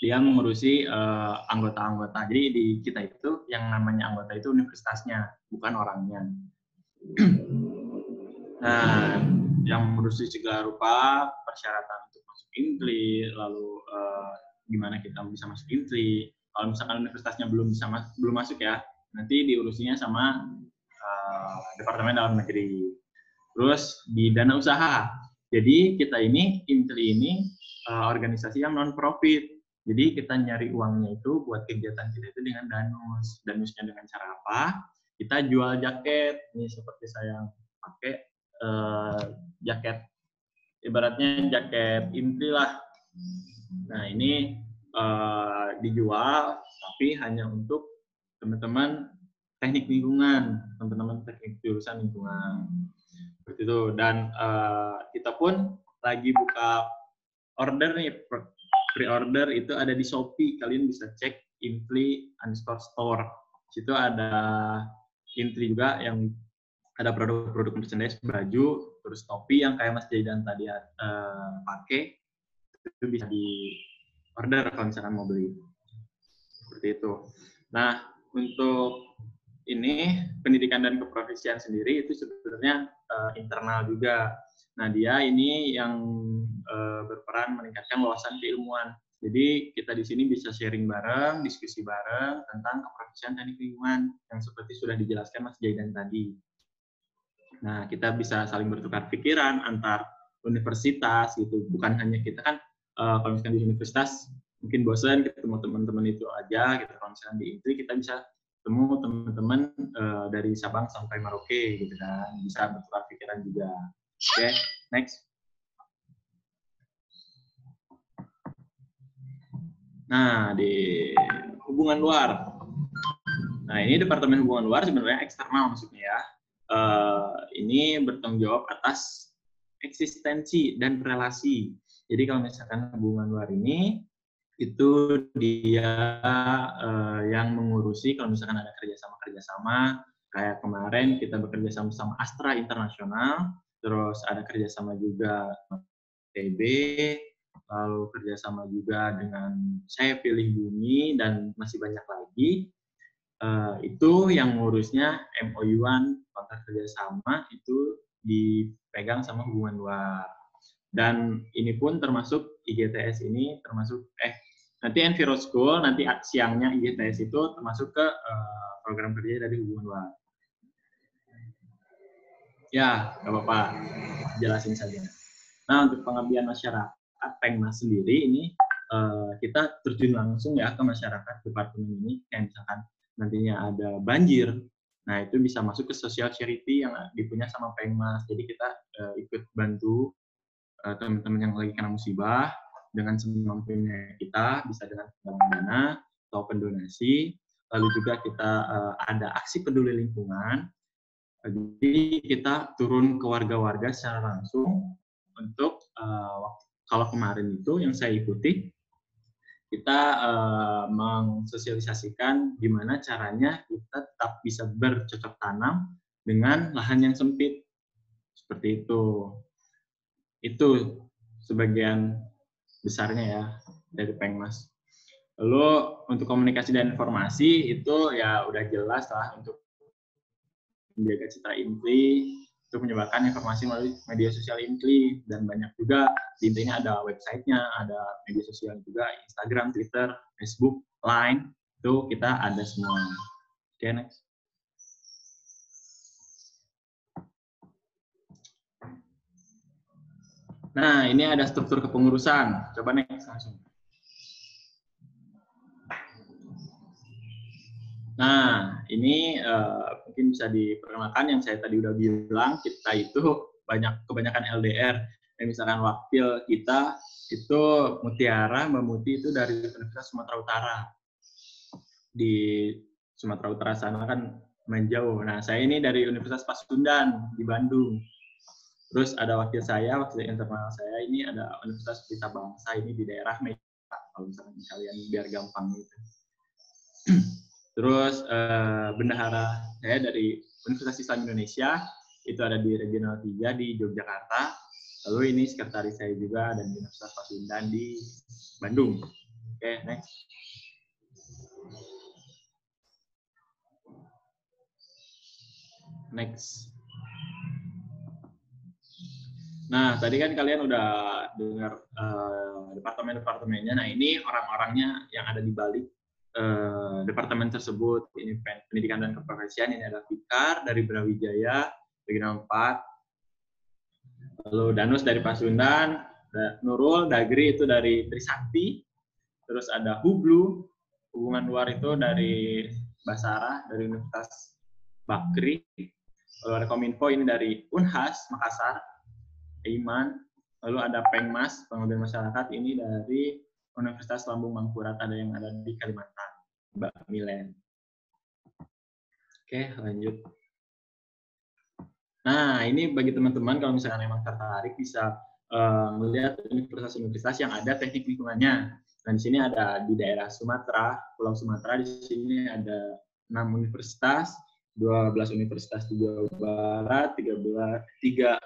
dia mengurusi anggota-anggota. Jadi di kita itu yang namanya anggota itu universitasnya, bukan orangnya. Nah, yang mengurusi segala rupa persyaratan untuk masuk IMTLI, lalu gimana kita bisa masuk IMTLI. Kalau misalkan universitasnya belum masuk ya, nanti diurusinya sama Departemen Dalam Negeri. Terus di dana usaha. Jadi kita ini, IMTLI ini organisasi yang non-profit. Jadi kita nyari uangnya itu buat kegiatan kita itu dengan danus. Danusnya dengan cara apa? Kita jual jaket. Ini seperti saya pakai jaket, ibaratnya jaket IMTLI lah. Nah ini dijual, tapi hanya untuk teman-teman teknik lingkungan, teman-teman teknik jurusan lingkungan, seperti itu. Dan kita pun lagi buka order nih, pre-order itu ada di Shopee. Kalian bisa cek Infli_store. Situ ada Infli juga yang ada produk-produk merchandise, baju, terus topi yang kayak Mas Jaidan tadi pakai. Itu bisa di order kalau misalkan mau beli. Seperti itu. Nah, untuk ini pendidikan dan keprofesian sendiri itu sebenarnya internal juga. Nah, dia ini yang berperan meningkatkan wawasan keilmuan. Jadi kita di sini bisa sharing bareng, diskusi bareng tentang keprofesian teknik lingkungan yang seperti sudah dijelaskan Mas Jaidan tadi. Nah, kita bisa saling bertukar pikiran antar universitas gitu. Bukan hanya kita kan kalau misalkan di universitas mungkin bosan ketemu teman-teman itu aja gitu. Kalau misalkan di Infli kita bisa ketemu teman-teman dari Sabang sampai Merauke gitu kan. Bisa bertukar pikiran juga. Oke, next. Nah, di hubungan luar. Nah, ini Departemen Hubungan Luar sebenarnya eksternal maksudnya ya. Ini bertanggung jawab atas eksistensi dan relasi. Jadi kalau misalkan hubungan luar ini, itu dia yang mengurusi kalau misalkan ada kerjasama, kayak kemarin kita bekerja sama Astra Internasional, terus ada kerjasama juga TB, lalu kerjasama juga dengan Saya Pilih Bumi, dan masih banyak lagi. Itu yang ngurusnya MOU-an, kontrak kerjasama, itu dipegang sama hubungan luar. Dan ini pun termasuk IGTS ini, termasuk, nanti Enviro School, nanti siangnya IGTS itu termasuk ke program kerja dari hubungan luar. Ya, nggak apa-apa, jelasin saja. Nah, untuk pengabdian masyarakat, Pengmas sendiri ini kita terjun langsung ya ke masyarakat departemen ini, kayak misalkan nantinya ada banjir, nah itu bisa masuk ke social charity yang dipunya sama Pengmas. Jadi kita ikut bantu teman-teman yang lagi kena musibah dengan semampunya kita, bisa dengan dana atau pendonasi. Lalu juga kita ada aksi peduli lingkungan. Jadi kita turun ke warga-warga secara langsung untuk kalau kemarin itu yang saya ikuti, kita mensosialisasikan gimana caranya kita tetap bisa bercocok tanam dengan lahan yang sempit. Seperti itu. Itu sebagian besarnya ya dari Pengmas. Lalu untuk komunikasi dan informasi itu ya udah jelas lah untuk menjaga citra Infli, untuk menyebarkan informasi melalui media sosial Infli, dan banyak juga di Infli ini ada websitenya, ada media sosial juga, Instagram, Twitter, Facebook, Line, itu kita ada semua. Oke, next. Nah, ini ada struktur kepengurusan. Coba next langsung. Nah, ini mungkin bisa diperkenalkan yang saya tadi udah bilang, kita itu kebanyakan LDR. Misalkan wakil kita itu Mutiara, Mbak Muti itu dari Universitas Sumatera Utara. Di Sumatera Utara sana kan menjauh. Nah, saya ini dari Universitas Pasundan di Bandung. Terus ada wakil internal saya ini ada Universitas Pelita Bangsa, ini di daerah Mega, kalau misalkan kalian biar gampang gitu. Terus bendahara saya dari Universitas Islam Indonesia, itu ada di Regional 3 di Yogyakarta. Lalu ini sekretaris saya juga ada di Universitas Pasundan di Bandung. Oke, next. Next. Nah, tadi kan kalian udah dengar departemen-departemennya. Nah, ini orang-orangnya yang ada di balik departemen tersebut. Ini pendidikan dan keprofesian, ini ada Fikar dari Brawijaya, Regional 4. Lalu Danus dari Pasundan, Nurul, Dagri itu dari Trisakti. Terus ada Hublu, hubungan luar itu dari Basara, dari Universitas Bakri. Lalu ada Kominfo, ini dari Unhas, Makassar, Iman. Lalu ada Pengmas, pengabdian masyarakat, ini dari Universitas Lambung Mangkurat, ada yang ada di Kalimantan, Mbak Milen. Oke, lanjut. Nah, ini bagi teman-teman kalau misalkan memang tertarik bisa melihat universitas-universitas yang ada teknik lingkungannya. Nah, di sini ada di daerah Sumatera, Pulau Sumatera, di sini ada 6 universitas, 12 universitas di Jawa Barat, 3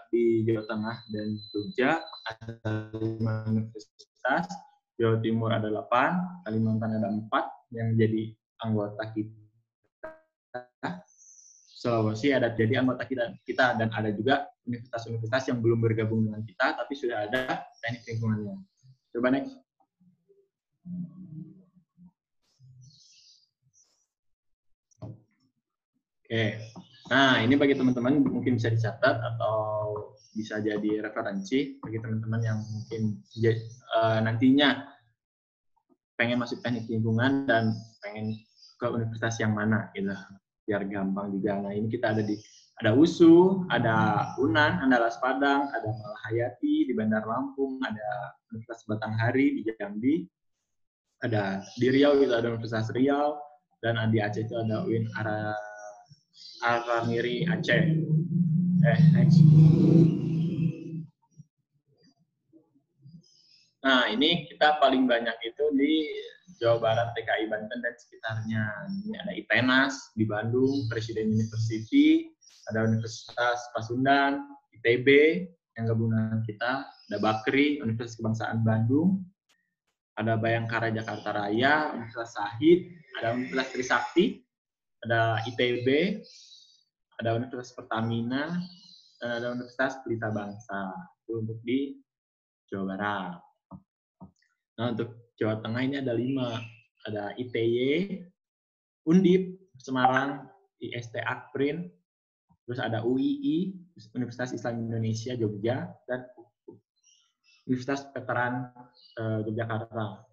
di Jawa Tengah dan Jogja, ada 5 universitas, Jawa Timur ada 8, Kalimantan ada 4 yang jadi anggota kita. Sulawesi ada jadi anggota kita dan ada juga universitas-universitas yang belum bergabung dengan kita tapi sudah ada teknik lingkungannya. Coba next. Oke. Nah, ini bagi teman-teman mungkin bisa dicatat atau bisa jadi referensi bagi teman-teman yang mungkin nantinya pengen masuk teknik lingkungan dan pengen ke universitas yang mana gitu. Biar gampang juga. Nah, ini kita ada USU, ada UNAN, Andalas Padang, ada Malahayati di Bandar Lampung, ada Universitas Batanghari di Jambi, ada di Riau itu ada Universitas Riau, dan di Aceh itu ada UIN Aramiri Aceh. Next. Nah, ini kita paling banyak itu di Jawa Barat, DKI, Banten, dan sekitarnya. Ini ada ITENAS di Bandung, Presiden University, ada Universitas Pasundan, ITB, yang gabungan kita, ada Bakri, Universitas Kebangsaan Bandung, ada Bayangkara Jakarta Raya, Universitas Sahid, ada Universitas Trisakti, ada ITB, ada Universitas Pertamina, dan ada Universitas Pelita Bangsa. Itu untuk di Jawa Barat. Nah, untuk Jawa Tengah ini ada 5. Ada ITY, Undip, Semarang, IST Akprin, terus ada UII, Universitas Islam Indonesia, Jogja, dan Universitas Veteran Yogyakarta.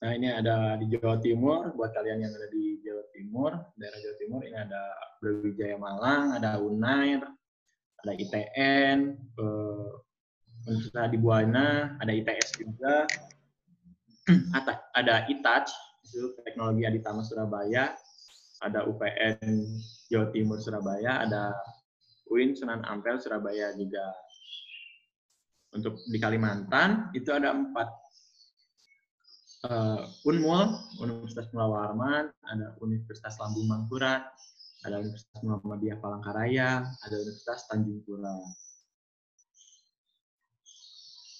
Nah, ini ada di Jawa Timur, buat kalian yang ada di Jawa Timur, daerah Jawa Timur, ini ada Brawijaya Malang, ada UNAIR, ada ITN, Universitas di Buana, ada ITS juga, ada ITAJ, Institut Teknologi Aditama Surabaya, ada UPN Jawa Timur Surabaya, ada UIN Sunan Ampel Surabaya juga. Untuk di Kalimantan itu ada 4. Unmul, Universitas Mula Warman, ada Universitas Lambung Mangkurat, ada Universitas Muhammadiyah Palangkaraya, ada Universitas Tanjung Pura.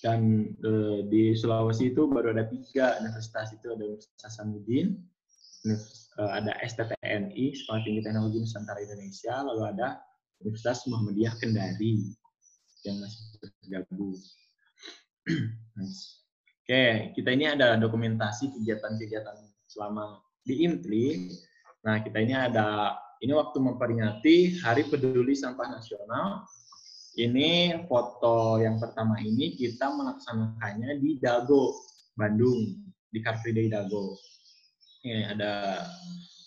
Dan di Sulawesi itu baru ada 3 universitas, itu ada Universitas Hasanuddin, ada STTNI, Sekolah Tinggi Teknologi Nusantara Indonesia, lalu ada Universitas Muhammadiyah Kendari yang masih bergabung. Oke, kita ini ada dokumentasi kegiatan-kegiatan selama di IMTLI. Nah, kita ini ini waktu memperingati Hari Peduli Sampah Nasional. Ini foto yang pertama ini kita melaksanakannya di Dago, Bandung, di Car Free Day Dago. Ini ada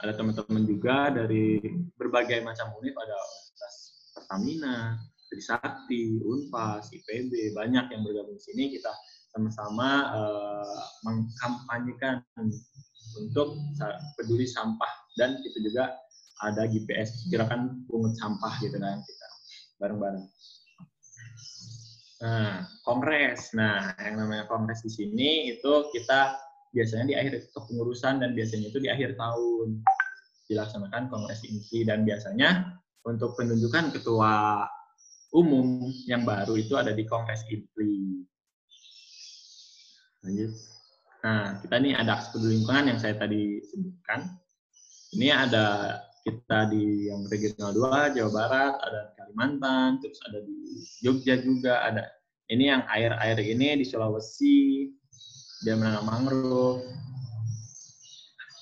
teman-teman juga dari berbagai macam univ, ada Universitas Pertamina, Trisakti, Unpas, IPB, banyak yang bergabung di sini. Kita sama-sama mengkampanyekan untuk peduli sampah, dan kita juga ada GPS, gerakan pungut sampah gitu kan, kita bareng-bareng. Nah, kongres. Nah, yang namanya kongres di sini itu kita biasanya di akhir kepengurusan dan biasanya itu di akhir tahun dilaksanakan kongres IMTLI, dan biasanya untuk penunjukan ketua umum yang baru itu ada di kongres IMTLI. Lanjut. Nah, kita ini ada aksi peduli lingkungan yang saya tadi sebutkan. Ini ada kita di yang regional 2, Jawa Barat, ada di Kalimantan, terus ada di Jogja juga, ada. Ini yang air-air ini di Sulawesi, dia menanam mangrove,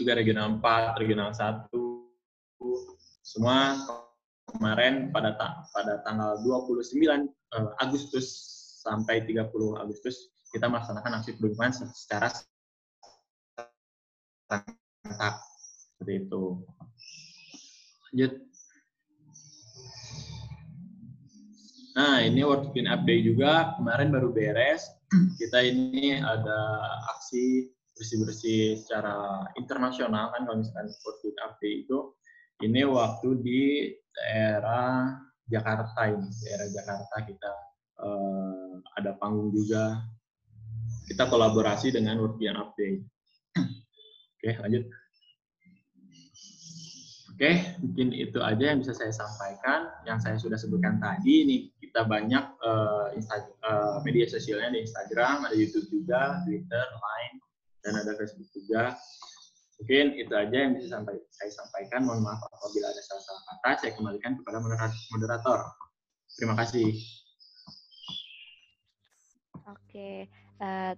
juga regional 4, regional 1, semua kemarin pada tanggal 29 Agustus sampai 30 Agustus kita melaksanakan aksi peduli lingkungan secara serentak seperti itu. Lanjut. Nah, ini World Clean Up Day juga kemarin baru beres. Kita ini ada aksi bersih-bersih secara internasional kan, kalau misalkan World Clean Up Day itu ini waktu di daerah Jakarta ini, daerah Jakarta kita ada panggung juga kita kolaborasi dengan Work Beyond Update. Oke, lanjut. Oke, mungkin itu aja yang bisa saya sampaikan. Yang saya sudah sebutkan tadi, ini kita banyak media sosialnya di Instagram, ada YouTube juga, Twitter, Line, dan ada Facebook juga. Mungkin itu aja yang bisa saya sampaikan. Mohon maaf apabila ada salah-salah kata. Saya kembalikan kepada moderator. Terima kasih. Oke,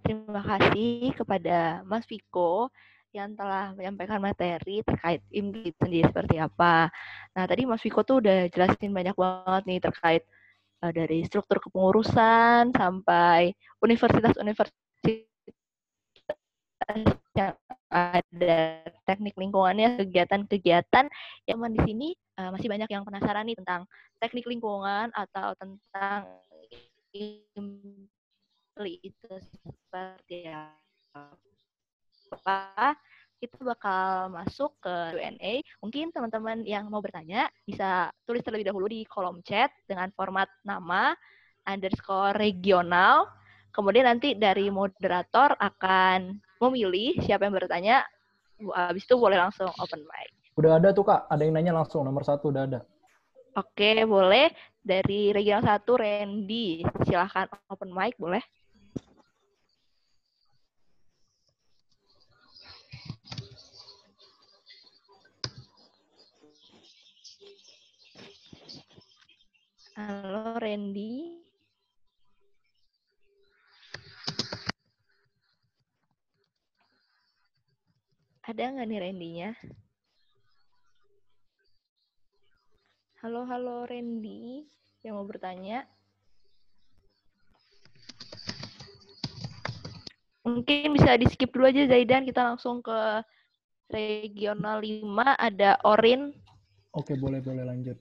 terima kasih kepada Mas Viko yang telah menyampaikan materi terkait IMGLI sendiri seperti apa. Nah, tadi Mas Viko tuh udah jelasin banyak banget nih terkait dari struktur kepengurusan sampai universitas-universitas yang ada teknik lingkungannya, kegiatan-kegiatan yang di sini masih banyak yang penasaran nih tentang teknik lingkungan atau tentang IMGLI itu seperti apa. Kita bakal masuk ke Q&A. Mungkin teman-teman yang mau bertanya bisa tulis terlebih dahulu di kolom chat dengan format nama _regional. Kemudian nanti dari moderator akan memilih siapa yang bertanya. Habis itu boleh langsung open mic. Udah ada tuh Kak, ada yang nanya langsung, nomor 1 udah ada. Oke, boleh. Dari regional 1, Randy. Silahkan open mic, boleh. Halo, Randy. Ada nggak nih Randy-nya? Halo, Randy. Yang mau bertanya? Mungkin bisa di-skip dulu aja, Zaidan. Kita langsung ke regional 5. Ada Orin. Oke, boleh lanjut.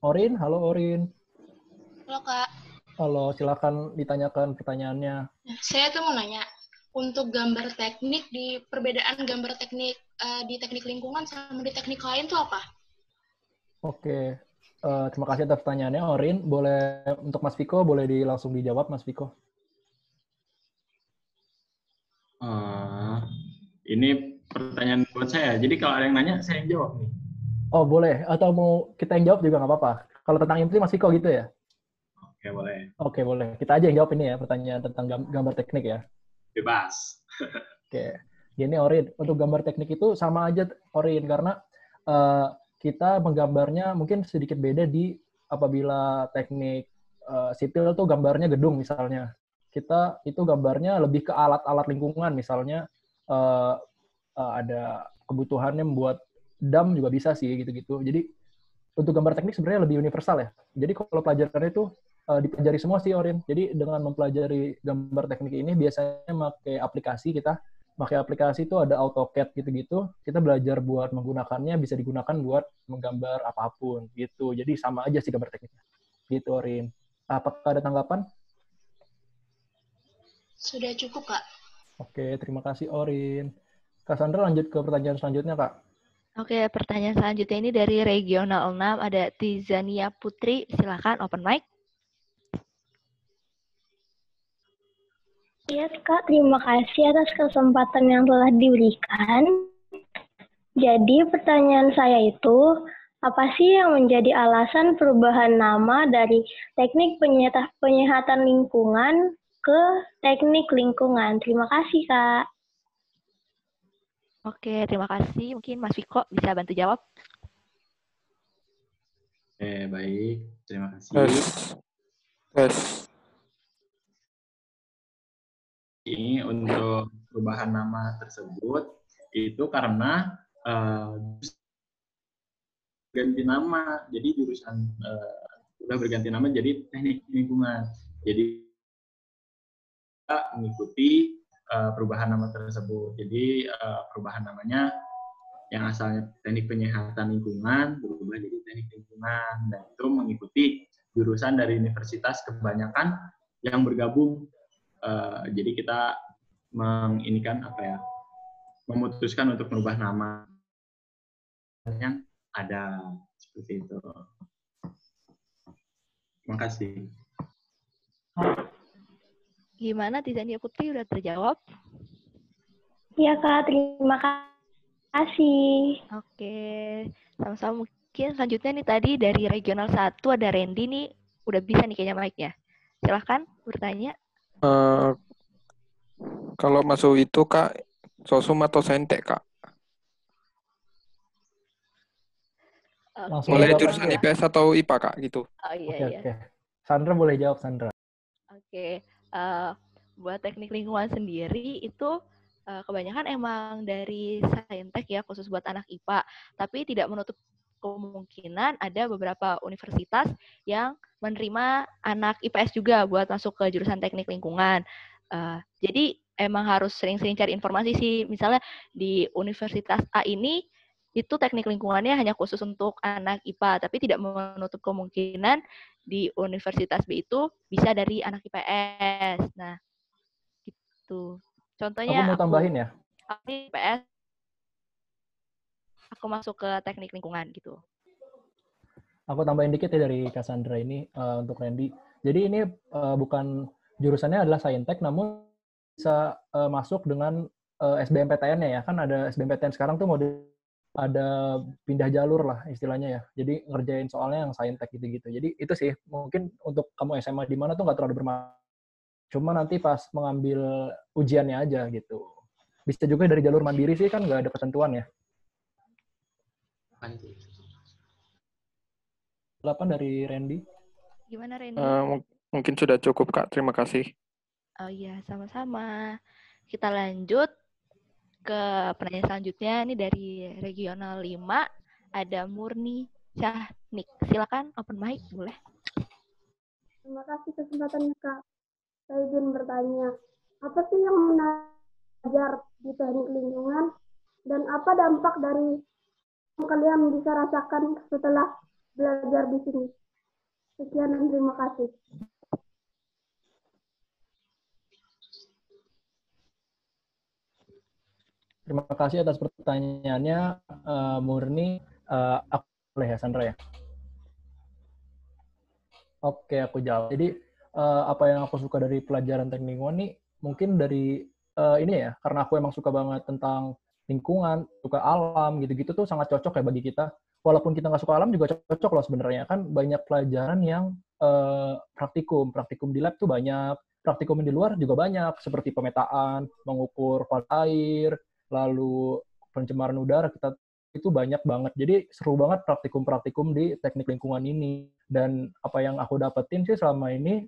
Orin, halo Orin. Halo Kak. Halo, silakan ditanyakan pertanyaannya. Saya tuh mau nanya, untuk gambar teknik, di perbedaan gambar teknik di teknik lingkungan sama di teknik lain tuh apa? Oke, terima kasih atas pertanyaannya Orin. Boleh untuk Mas Viko, boleh langsung dijawab Mas Viko. Ini pertanyaan buat saya. Jadi kalau ada yang nanya, saya yang jawab nih. Oh boleh, atau mau kita yang jawab juga nggak apa-apa. Kalau tentang IMGLI Mas Viko gitu ya? Oke, boleh. Oke, boleh. Kita aja yang jawab ini ya, pertanyaan tentang gambar teknik ya. Bebas. Oke, gini Orin, untuk gambar teknik itu sama aja Orin, karena kita menggambarnya mungkin sedikit beda di apabila teknik sipil tuh gambarnya gedung misalnya. Kita itu gambarnya lebih ke alat-alat lingkungan, misalnya ada kebutuhannya membuat dam juga bisa sih gitu-gitu. Jadi untuk gambar teknik sebenarnya lebih universal ya. Jadi kalau pelajarannya itu dipelajari semua sih Orin. Jadi dengan mempelajari gambar teknik ini biasanya pakai aplikasi itu ada AutoCAD gitu-gitu. Kita belajar buat menggunakannya, bisa digunakan buat menggambar apapun gitu. Jadi sama aja sih gambar tekniknya. Gitu Orin. Apakah ada tanggapan? Sudah cukup Kak. Oke, terima kasih Orin. Kak Sandra lanjut ke pertanyaan selanjutnya Kak. Oke, pertanyaan selanjutnya ini dari regional 6 ada Tizania Putri. Silakan open mic. Ya Kak, terima kasih atas kesempatan yang telah diberikan. Jadi pertanyaan saya itu, apa sih yang menjadi alasan perubahan nama dari teknik penyehatan lingkungan ke teknik lingkungan? Terima kasih Kak. Oke, terima kasih. Mungkin Mas Viko bisa bantu jawab. Oke, baik. Terima kasih. Ini untuk perubahan nama tersebut itu karena ganti nama. Jadi jurusan udah berganti nama jadi teknik lingkungan. Jadi kita mengikuti perubahan nama tersebut. Jadi perubahan namanya yang asalnya teknik penyehatan lingkungan berubah jadi teknik lingkungan, dan itu mengikuti jurusan dari universitas kebanyakan yang bergabung. Jadi kita memutuskan untuk merubah nama yang ada seperti itu. Terima kasih. Gimana Tizania Putri, udah terjawab? Iya Kak, terima kasih. Oke, sama-sama. Mungkin selanjutnya nih tadi dari regional 1 ada Randy nih, udah bisa nih kayaknya mic-nya. Silahkan bertanya. Kalau masuk itu Kak, sosum atau saintek Kak? Langsung Boleh jawab jurusan aja ya? IPS atau IPA Kak gitu? Oh iya, Oke, iya. oke. Sandra boleh jawab, Sandra. Oke, buat teknik lingkungan sendiri itu kebanyakan emang dari saintek ya, khusus buat anak IPA. Tapi tidak menutup kemungkinan ada beberapa universitas yang menerima anak IPS juga buat masuk ke jurusan teknik lingkungan. Jadi emang harus sering-sering cari informasi sih. Misalnya di Universitas A ini itu teknik lingkungannya hanya khusus untuk anak IPA, tapi tidak menutup kemungkinan di Universitas B itu bisa dari anak IPS. Nah, gitu. Contohnya Aku mau tambahin ya. Aku IPS, aku masuk ke teknik lingkungan gitu. Aku tambahin dikit ya dari Cassandra ini untuk Randy. Jadi ini bukan jurusannya adalah saintek, namun bisa masuk dengan SBMPTN-nya ya. Kan ada SBMPTN sekarang tuh ada pindah jalur lah istilahnya ya. Jadi ngerjain soalnya yang saintek gitu-gitu. Jadi itu sih mungkin untuk kamu SMA di mana tuh nggak terlalu bermasalah. Cuma nanti pas mengambil ujiannya aja gitu. Bisa juga dari jalur mandiri sih, kan nggak ada ketentuan ya. 8 dari Randy. Gimana Randy? Mungkin sudah cukup Kak, terima kasih. Oh iya, sama-sama. Kita lanjut ke penanya selanjutnya. Ini dari regional 5, ada Murni Syahnik. Silakan open mic, boleh. Terima kasih kesempatannya Kak. Saya izin bertanya, apa sih yang belajar di teknik lingkungan dan apa dampak dari yang kalian bisa rasakan setelah belajar di sini? Sekian dan terima kasih. Terima kasih atas pertanyaannya, Murni. Aku boleh ya, Sandra ya? Oke, aku jawab. Jadi, apa yang aku suka dari pelajaran teknik lingkungan nih, mungkin dari ini ya, karena aku emang suka banget tentang lingkungan, suka alam, gitu-gitu tuh sangat cocok ya bagi kita. Walaupun kita nggak suka alam juga cocok loh sebenarnya. Kan banyak pelajaran yang praktikum. Praktikum di lab tuh banyak. Praktikum di luar juga banyak, seperti pemetaan, mengukur kualitas air, lalu pencemaran udara, kita itu banyak banget. Jadi seru banget praktikum-praktikum di teknik lingkungan ini. Dan apa yang aku dapetin sih selama ini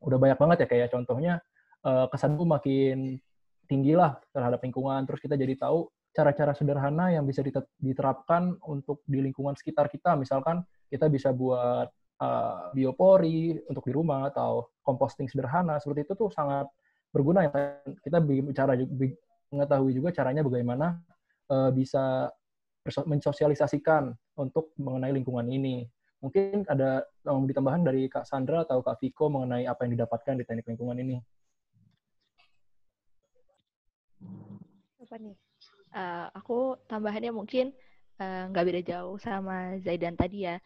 udah banyak banget ya, kayak contohnya kesanku makin tinggi lah terhadap lingkungan. Terus kita jadi tahu cara-cara sederhana yang bisa diterapkan untuk di lingkungan sekitar kita. Misalkan kita bisa buat biopori untuk di rumah atau composting sederhana, seperti itu tuh sangat berguna ya. Kita mengetahui juga caranya bagaimana bisa mensosialisasikan untuk mengenai lingkungan ini. Mungkin ada yang ditambahan dari Kak Sandra atau Kak Viko mengenai apa yang didapatkan di teknik lingkungan ini. Apa nih? Aku tambahannya mungkin nggak beda jauh sama Zaidan tadi ya.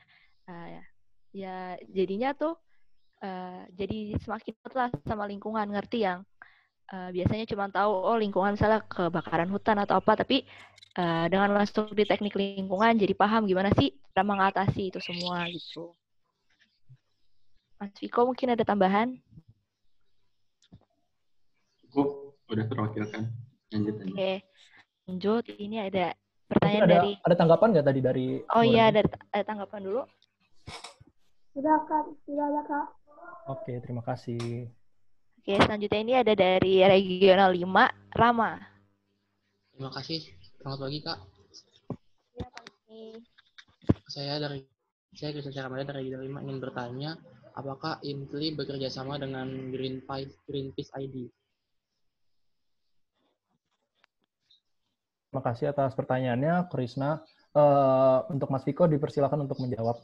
Ya jadinya tuh jadi semakin lah sama lingkungan, ngerti yang biasanya cuma tahu oh lingkungan misalnya kebakaran hutan atau apa, tapi dengan masuk di teknik lingkungan jadi paham gimana sih cara mengatasi itu semua gitu. Mas Viko mungkin ada tambahan? Cukup, udah terwakilkan. Lanjut. Oke, lanjut. Ini ada pertanyaan ada tanggapan nggak tadi dari? Oh iya, ada tanggapan dulu. Sudah Kak, sudah ada Kak. Oke, terima kasih. Oke, selanjutnya ini ada dari regional 5, Rama. Terima kasih. Selamat pagi, Kak. Ya, pagi. Saya Krisna Caramada dari regional 5 ingin bertanya, apakah INTLI bekerja sama dengan Greenpeace ID? Terima kasih atas pertanyaannya, Krisna. Untuk Mas Viko dipersilakan untuk menjawab.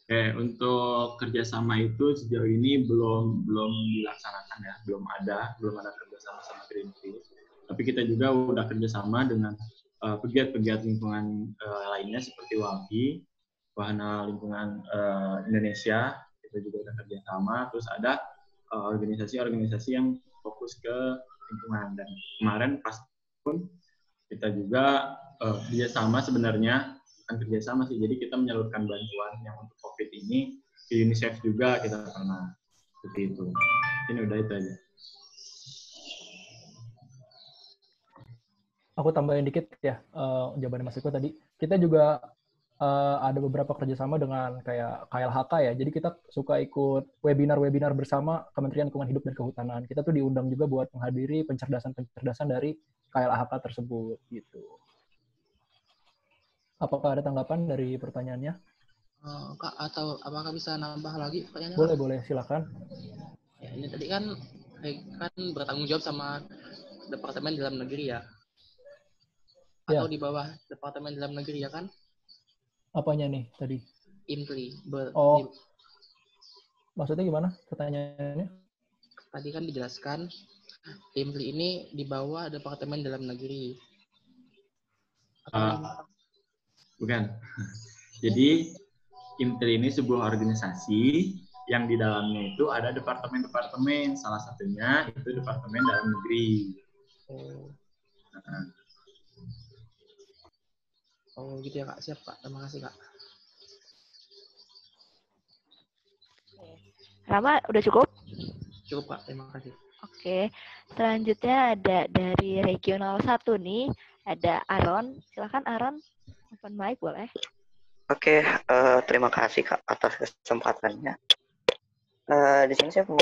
Oke, untuk kerjasama itu sejauh ini belum dilaksanakan ya, belum ada kerjasama sama Greenpeace. Tapi kita juga udah kerjasama dengan pegiat-pegiat lingkungan lainnya seperti WALHI, Wahana Lingkungan Indonesia, kita juga udah kerjasama. Terus ada organisasi-organisasi yang fokus ke lingkungan. Dan kemarin pas pun kita juga kerjasama sebenarnya, bukan kerjasama sih, jadi kita menyalurkan bantuan yang untuk COVID ini ke UNICEF juga kita pernah seperti itu. Ini udah itu aja. Aku tambahin dikit ya, jawaban Mas Iko tadi. Kita juga ada beberapa kerjasama dengan kayak KLHK ya. Jadi kita suka ikut webinar-webinar bersama Kementerian Lingkungan Hidup dan Kehutanan. Kita tuh diundang juga buat menghadiri pencerdasan-pencerdasan dari KLHK tersebut gitu. Apakah ada tanggapan dari pertanyaannya? Kak, atau apakah bisa nambah lagi pertanyaannya? Boleh, boleh, silakan. Ya, ini tadi kan bertanggung jawab sama Departemen Dalam Negeri ya? Atau di bawah Departemen Dalam Negeri ya kan? Apanya nih tadi? INTLI. Maksudnya gimana pertanyaannya? Tadi kan dijelaskan INTLI ini di bawah Departemen Dalam Negeri. Bukan. Jadi INTLI ini sebuah organisasi yang di dalamnya itu ada departemen-departemen. Salah satunya itu Departemen Dalam Negeri. Oh gitu ya Kak, siap Kak. Terima kasih Kak. Rama, udah cukup? Cukup Kak, terima kasih. Oke, selanjutnya ada dari Regional 1 nih, ada Aaron. Silakan Aaron, open mic boleh. Oke, terima kasih Kak atas kesempatannya. Di sini saya mau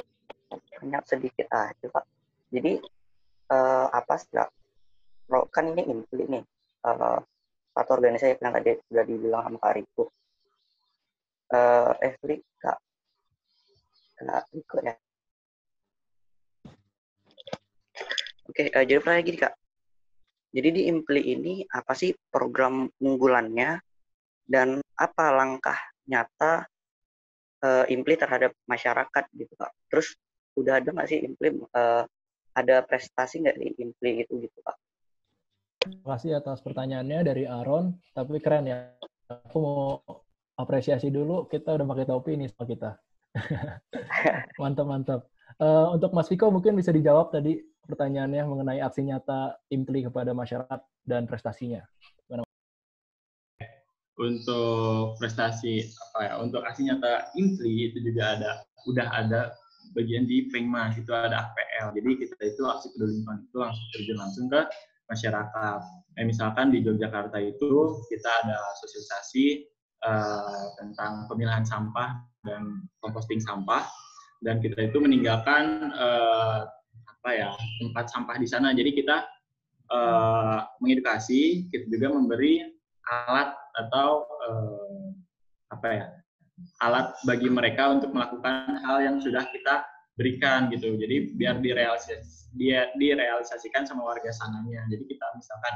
tanya sedikit aja Kak. Jadi apa sih Kak? Kan ini INTLI nih. Satu organisasi yang tadi sudah dibilang sama Kak Riko. Kak Riko ya. Oke, jadi pertanyaan gini Kak. Jadi di INTLI ini apa sih program unggulannya dan apa langkah nyata INTLI terhadap masyarakat gitu Kak? Terus udah ada nggak sih INTLI ada prestasi nggak di INTLI itu gitu Kak? Terima kasih atas pertanyaannya dari Aaron, tapi keren ya. Aku mau apresiasi dulu, kita udah pakai topi nih sama kita. Mantap. Untuk Mas Viko mungkin bisa dijawab tadi pertanyaannya mengenai aksi nyata INTLI kepada masyarakat dan prestasinya. Untuk prestasi untuk aksi nyata INTLI itu juga udah ada bagian di Pengmas, itu ada APL. Jadi kita itu aksi peduli lingkungan itu langsung terjun langsung ke masyarakat. Misalkan di Yogyakarta itu kita ada sosialisasi tentang pemilahan sampah dan composting sampah, dan kita itu meninggalkan tempat sampah di sana. Jadi kita mengedukasi, kita juga memberi alat atau alat bagi mereka untuk melakukan hal yang sudah kita berikan gitu. Jadi biar direalisasikan sama warga sananya. Jadi kita misalkan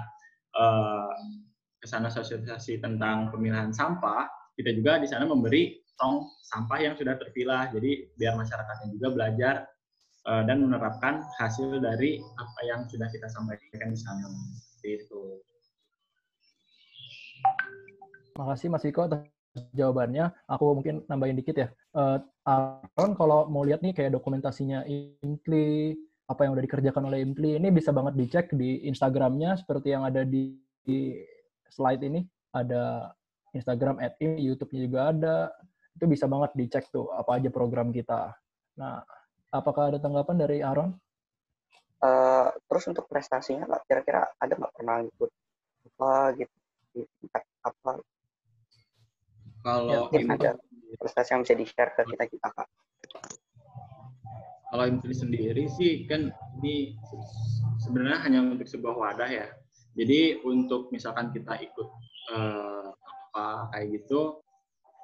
ke sana sosialisasi tentang pemilahan sampah, kita juga di sana memberi tong sampah yang sudah terpilah. Jadi biar masyarakatnya juga belajar dan menerapkan hasil dari apa yang sudah kita sampaikan di sana. Seperti itu. Makasih Mas Iko atas jawabannya. Aku mungkin nambahin dikit ya. Aaron, kalau mau lihat nih kayak dokumentasinya INTLI, apa yang udah dikerjakan oleh INTLI, ini bisa banget dicek di Instagramnya seperti yang ada di slide ini. Ada Instagram @INTLI, YouTube-nya juga ada. Itu bisa banget dicek tuh apa aja program kita. Nah, apakah ada tanggapan dari Aaron? Terus untuk prestasinya Kak, kira-kira ada nggak pernah ikut apa gitu di tingkat apa? Kalau ada prestasi yang bisa di-share ke kita Kak. Kalau INTLI sendiri sih kan ini sebenarnya hanya untuk sebuah wadah ya. Jadi untuk misalkan kita ikut kayak gitu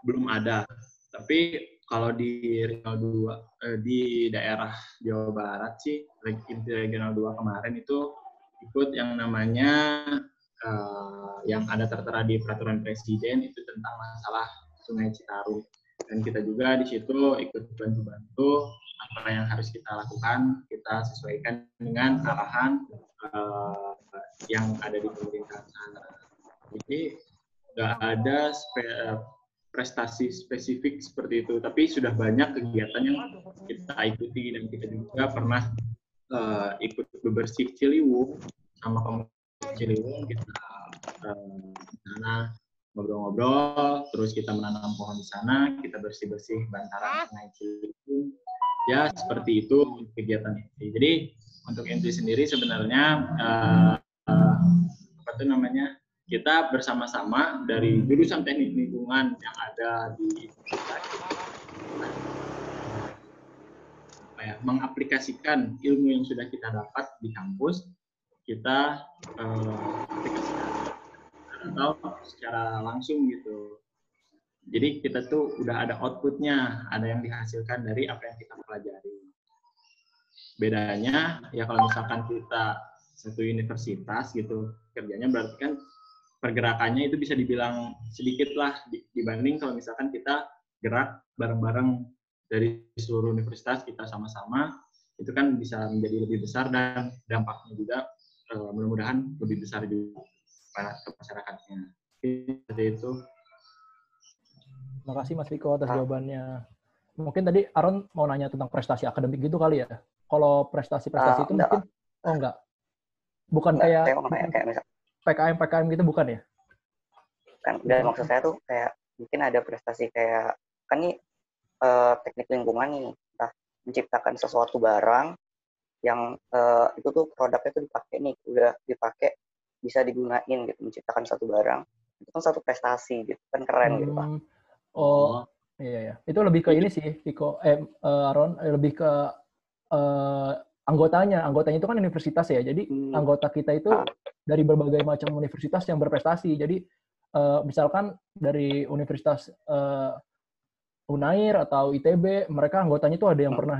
belum ada. Tapi kalau di Regional 2 di daerah Jawa Barat sih INTLI Regional 2 kemarin itu ikut yang namanya yang ada tertera di peraturan presiden itu tentang masalah Sungai Citarum, dan kita juga di situ ikut bantu-bantu apa yang harus kita lakukan, kita sesuaikan dengan arahan yang ada di pemerintahan sana. Jadi nggak ada prestasi spesifik seperti itu, tapi sudah banyak kegiatan yang kita ikuti dan kita juga pernah ikut bebersih Ciliwung sama komunitas Ciliwung. Kita di sana ngobrol-ngobrol, terus kita menanam pohon di sana, kita bersih-bersih bantaran sungai Ciliwung. Ya, seperti itu kegiatan INTLI. Jadi untuk INTLI sendiri sebenarnya kita bersama-sama dari jurusan teknik lingkungan yang ada di mengaplikasikan ilmu yang sudah kita dapat di kampus, kita aplikasikan atau secara langsung gitu. Jadi kita tuh udah ada outputnya, ada yang dihasilkan dari apa yang kita pelajari. Bedanya ya kalau misalkan kita satu universitas gitu, kerjanya berarti kan pergerakannya itu bisa dibilang sedikit lah dibanding kalau misalkan kita gerak bareng-bareng dari seluruh universitas, kita sama-sama, itu kan bisa menjadi lebih besar dan dampaknya juga mudah-mudahan lebih besar juga ke masyarakatnya. Seperti itu. Terima kasih Mas Viko atas jawabannya. Mungkin tadi Aaron mau nanya tentang prestasi akademik gitu kali ya? Kalau prestasi-prestasi itu mungkin, enggak. Bukan kayak PKM gitu bukan ya? Kan dan maksud saya tuh kayak mungkin ada prestasi kayak kan nih teknik lingkungan nih, entah menciptakan sesuatu barang yang itu tuh produknya tuh dipakai nih, udah dipakai bisa digunain gitu, menciptakan satu barang itu kan satu prestasi gitu kan, keren gitu Pak. Oh iya. Itu lebih ke ini sih Viko, Aaron, lebih ke anggotanya itu kan universitas ya, jadi anggota kita itu dari berbagai macam universitas yang berprestasi. Jadi misalkan dari universitas Unair atau ITB, mereka anggotanya itu ada yang pernah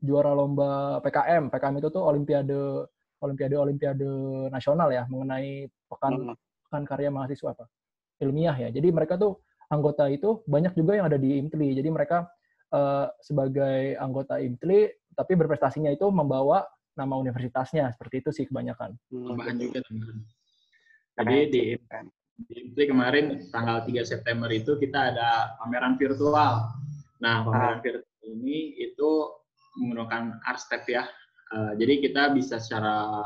juara lomba PKM. PKM itu tuh olimpiade nasional ya, mengenai pekan karya mahasiswa ilmiah ya. Jadi mereka tuh anggota itu banyak juga yang ada di IMTLI. Jadi mereka sebagai anggota IMTLI tapi berprestasinya itu membawa nama universitasnya, seperti itu sih kebanyakan. Tambahan juga teman-teman. Jadi di IMTLI kemarin tanggal 3 September itu kita ada pameran virtual. Nah, pameran virtual ini itu menggunakan Artstep ya. Jadi kita bisa secara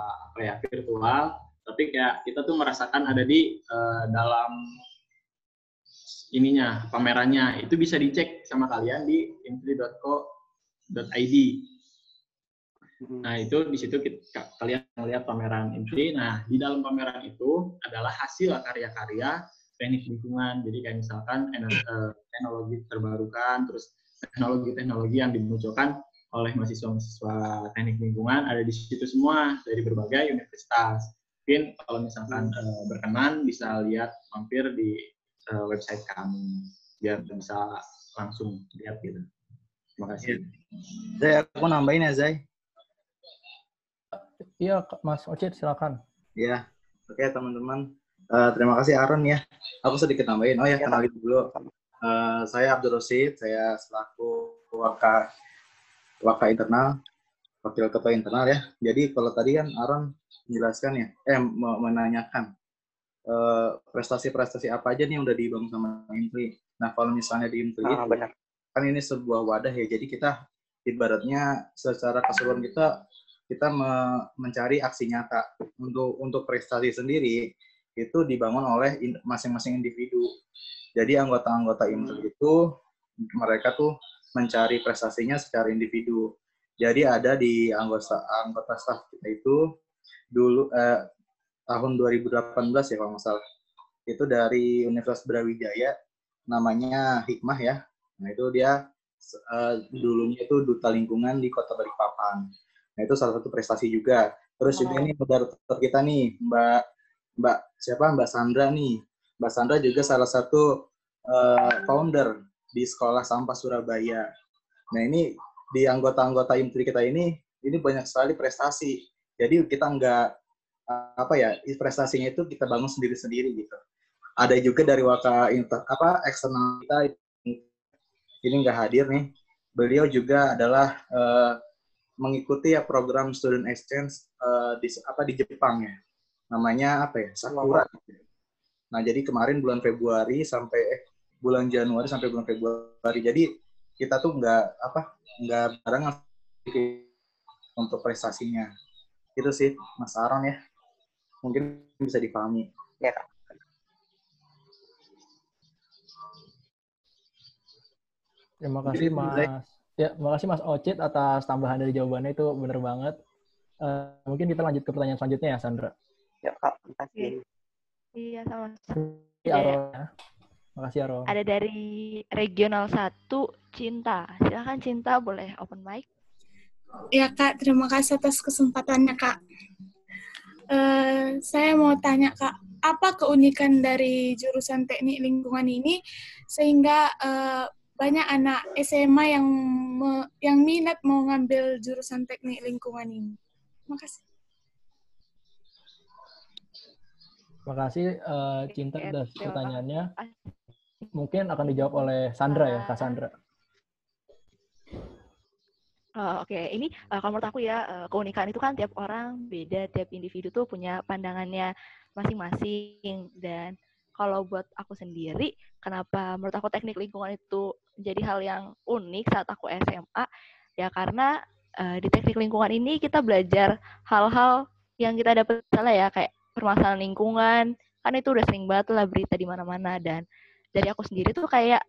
virtual, tapi kayak kita tuh merasakan ada di dalam ininya, pamerannya. Itu bisa dicek sama kalian di imtli.co.id. Nah, itu di situ kalian melihat pameran IMTLI. Nah, di dalam pameran itu adalah hasil karya-karya teknik lingkungan. Jadi kayak misalkan teknologi terbarukan, terus teknologi-teknologi yang dimunculkan oleh mahasiswa-mahasiswa teknik lingkungan ada di situ semua dari berbagai universitas. Mungkin kalau misalkan berkenan bisa lihat mampir di website kami biar bisa langsung lihat gitu. Terima kasih. Zai, aku nambahin ya Zai. Iya, Mas Ocit, silakan. Iya, oke teman-teman. Terima kasih Aaron ya. Aku sedikit nambahin. Oh ya, kenalin dulu. Saya Abdul Rosid, saya selaku Waka internal, wakil ketua internal ya. Jadi kalau tadi kan Aaron menjelaskan ya, menanyakan prestasi-prestasi apa aja nih yang udah dibangun sama IMTLI. Nah, kalau misalnya di IMTLI kan ini sebuah wadah ya. Jadi kita ibaratnya secara keseluruhan kita mencari aksi nyata untuk prestasi sendiri itu dibangun oleh masing-masing individu. Jadi anggota-anggota IMTLI itu mereka tuh mencari prestasinya secara individu. Jadi ada di anggota staf kita itu dulu tahun 2018 ya kalau nggak salah. Itu dari Universitas Brawijaya, namanya Hikmah ya. Nah itu dia dulunya itu duta lingkungan di Kota Balikpapan. Nah itu salah satu prestasi juga. Terus juga ini moderator kita nih, Mbak Sandra nih. Mbak Sandra juga salah satu founder di Sekolah Sampah Surabaya. Nah ini di anggota-anggota IMTLI kita ini banyak sekali prestasi. Jadi kita nggak prestasinya itu kita bangun sendiri-sendiri gitu. Ada juga dari eksternal kita ini nggak hadir nih. Beliau juga adalah mengikuti ya program student exchange di Jepang ya. Namanya Sakura. Nah, jadi kemarin bulan Januari sampai bulan Februari. Jadi kita tuh nggak barengan untuk prestasinya. Itu sih Mas Aaron ya. Mungkin bisa dipahami. Ya, Kak. Terima kasih Mas. Ya, makasih Mas Ocit atas tambahan dari jawabannya, itu benar banget. Mungkin kita lanjut ke pertanyaan selanjutnya ya, Sandra. Ya, Kak. Terima kasih. Iya, sama. Aaron ya. Makasih Aaron. Ada dari Regional 1, Cinta. Silakan Cinta, boleh open mic. Ya Kak, terima kasih atas kesempatannya Kak. Saya mau tanya Kak, apa keunikan dari jurusan teknik lingkungan ini sehingga banyak anak SMA yang minat mau ngambil jurusan teknik lingkungan ini? Terima kasih. Terima kasih Cinta atas pertanyaannya. Mungkin akan dijawab oleh Sandra ya, Kak Sandra. Oke. Ini kalau menurut aku ya, keunikan itu kan tiap orang beda, tiap individu tuh punya pandangannya masing-masing. Dan kalau buat aku sendiri, kenapa menurut aku teknik lingkungan itu jadi hal yang unik saat aku SMA, ya karena di teknik lingkungan ini kita belajar hal-hal yang kita dapat salah ya, kayak permasalahan lingkungan, kan itu udah sering banget lah berita di mana-mana. Dan dari aku sendiri tuh kayak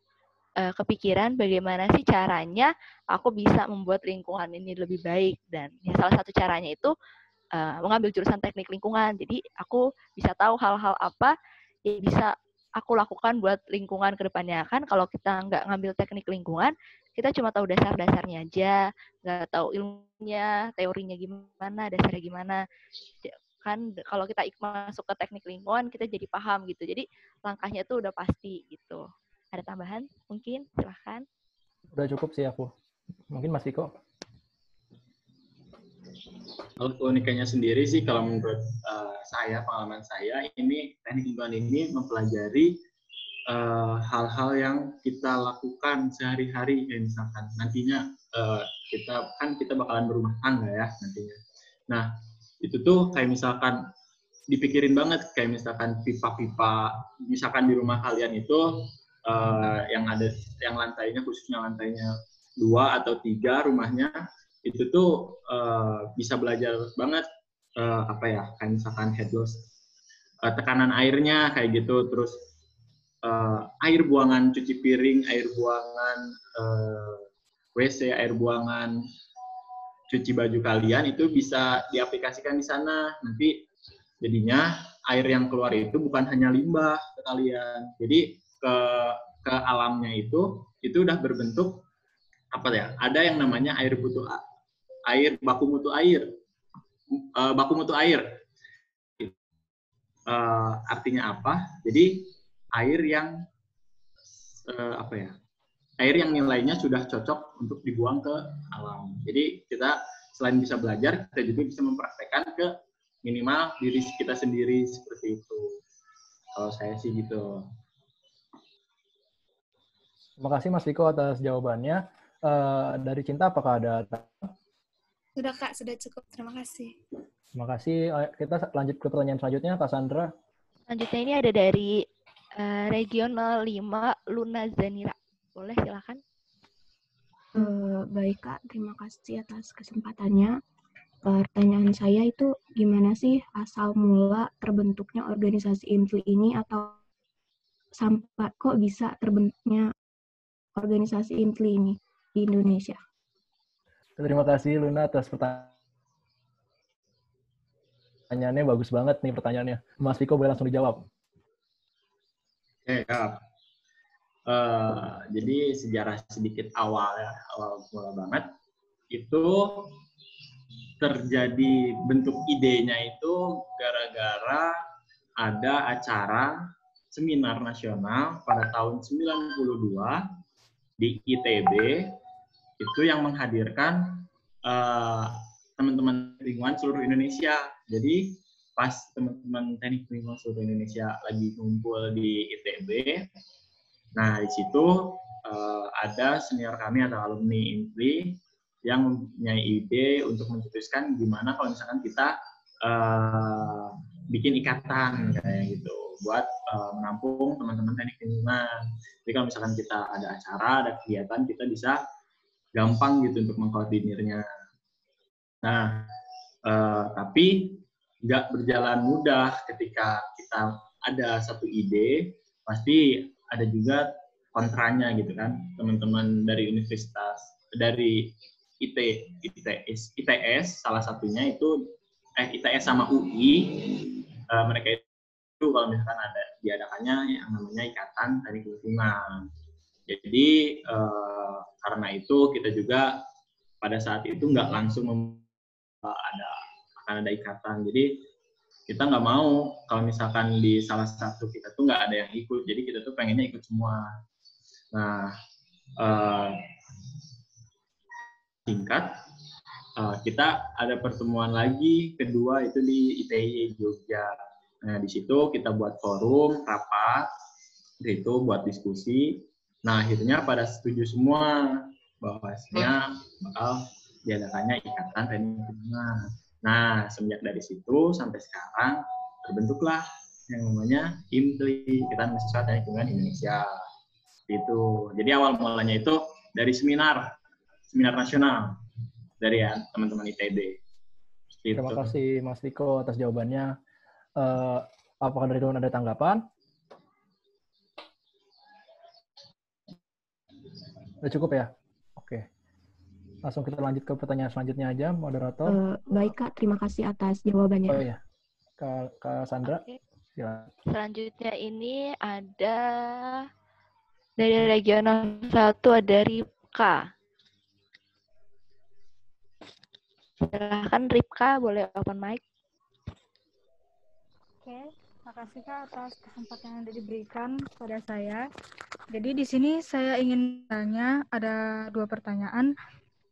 kepikiran bagaimana sih caranya aku bisa membuat lingkungan ini lebih baik. Dan ya salah satu caranya itu mengambil jurusan teknik lingkungan. Jadi aku bisa tahu hal-hal apa yang bisa aku lakukan buat lingkungan ke depannya. Kan kalau kita nggak ngambil teknik lingkungan, kita cuma tahu dasar-dasarnya aja, nggak tahu ilmunya, teorinya gimana, dasarnya gimana. Kan kalau kita masuk ke teknik lingkungan, kita jadi paham gitu. Jadi langkahnya tuh udah pasti gitu. Ada tambahan? Mungkin, silahkan. Udah cukup sih aku. Mungkin Mas Viko. Kalau keunikannya sendiri sih, kalau menurut saya, pengalaman saya, ini teknik lingkungan ini mempelajari hal-hal yang kita lakukan sehari-hari. Ya, misalkan nantinya kita bakalan berumah tangga ya nantinya. Nah, itu tuh kayak misalkan dipikirin banget, kayak misalkan pipa-pipa, misalkan di rumah kalian itu yang lantainya, khususnya lantainya 2 atau 3 rumahnya, itu tuh bisa belajar banget kayak misalkan head loss, tekanan airnya kayak gitu, terus air buangan cuci piring, air buangan WC, air buangan cuci baju kalian itu bisa diaplikasikan di sana. Nanti jadinya air yang keluar itu bukan hanya limbah ke kalian, jadi ke alamnya itu udah berbentuk apa ya? Ada yang namanya baku mutu air. Artinya apa? Jadi air yang air yang nilainya sudah cocok untuk dibuang ke alam. Jadi kita selain bisa belajar, kita juga bisa mempraktekkan ke minimal diri kita sendiri seperti itu. Kalau saya sih gitu. Terima kasih Mas Viko atas jawabannya. Dari Cinta, apakah ada? Sudah Kak, sudah cukup. Terima kasih. Terima kasih. Kita lanjut ke pertanyaan selanjutnya, Kak Sandra. Selanjutnya ini ada dari Regional 5, Luna Zanira. Boleh, silakan. Baik Kak, terima kasih atas kesempatannya. Pertanyaan saya itu, gimana sih asal mula terbentuknya organisasi INFLI ini, atau sampai kok bisa terbentuknya organisasi INFLI ini di Indonesia? Terima kasih Luna atas pertanyaannya, bagus banget nih pertanyaannya. Mas Viko boleh langsung dijawab. Oke, Kak. Jadi sejarah sedikit awal mula banget, itu terjadi bentuk idenya itu gara-gara ada acara seminar nasional pada tahun 92 di ITB, itu yang menghadirkan teman-teman lingkungan seluruh Indonesia. Jadi pas teman-teman teknik lingkungan seluruh Indonesia lagi ngumpul di ITB, nah di situ ada senior kami atau alumni INFLI yang mempunyai ide untuk mencetuskan gimana kalau misalkan kita bikin ikatan kayak gitu buat menampung teman-teman teknik lingkungan. Jadi kalau misalkan kita ada acara, ada kegiatan, kita bisa gampang gitu untuk mengkoordinirnya. Nah, tapi nggak berjalan mudah ketika kita ada satu ide, pasti ada juga kontranya gitu kan. Teman-teman dari universitas, dari ITS salah satunya itu ITS sama UI, mereka itu kalau misalkan ada diadakannya yang namanya Ikatan Teknik Lingkungan. Jadi karena itu kita juga pada saat itu nggak langsung akan ada ikatan. Jadi kita nggak mau kalau misalkan di salah satu kita tuh nggak ada yang ikut. Jadi kita tuh pengennya ikut semua. Nah, singkat, kita ada pertemuan lagi kedua itu di ITI Jogja. Nah, di situ kita buat forum, rapat, itu buat diskusi. Nah, akhirnya pada setuju semua bahwasanya bakal diadakannya Ikatan Teknik Lingkungan. Nah, semenjak dari situ sampai sekarang terbentuklah yang namanya IMTLI, Ikatan Mahasiswa Teknik Lingkungan Indonesia. Itu. Jadi awal mulanya itu dari seminar nasional dari teman-teman ITB. Terima kasih Mas Viko atas jawabannya. Apakah dari teman ada tanggapan? Udah cukup ya? Oke. Langsung kita lanjut ke pertanyaan selanjutnya aja, moderator. Baik, Kak. Terima kasih atas jawabannya. Oh iya. Kak Sandra. Oke. Silakan. Selanjutnya ini ada dari regional 1 ada Ripka. Silahkan Ripka, boleh open mic. Oke, makasih Kak atas kesempatan yang diberikan kepada saya. Jadi di sini saya ingin tanya, ada 2 pertanyaan.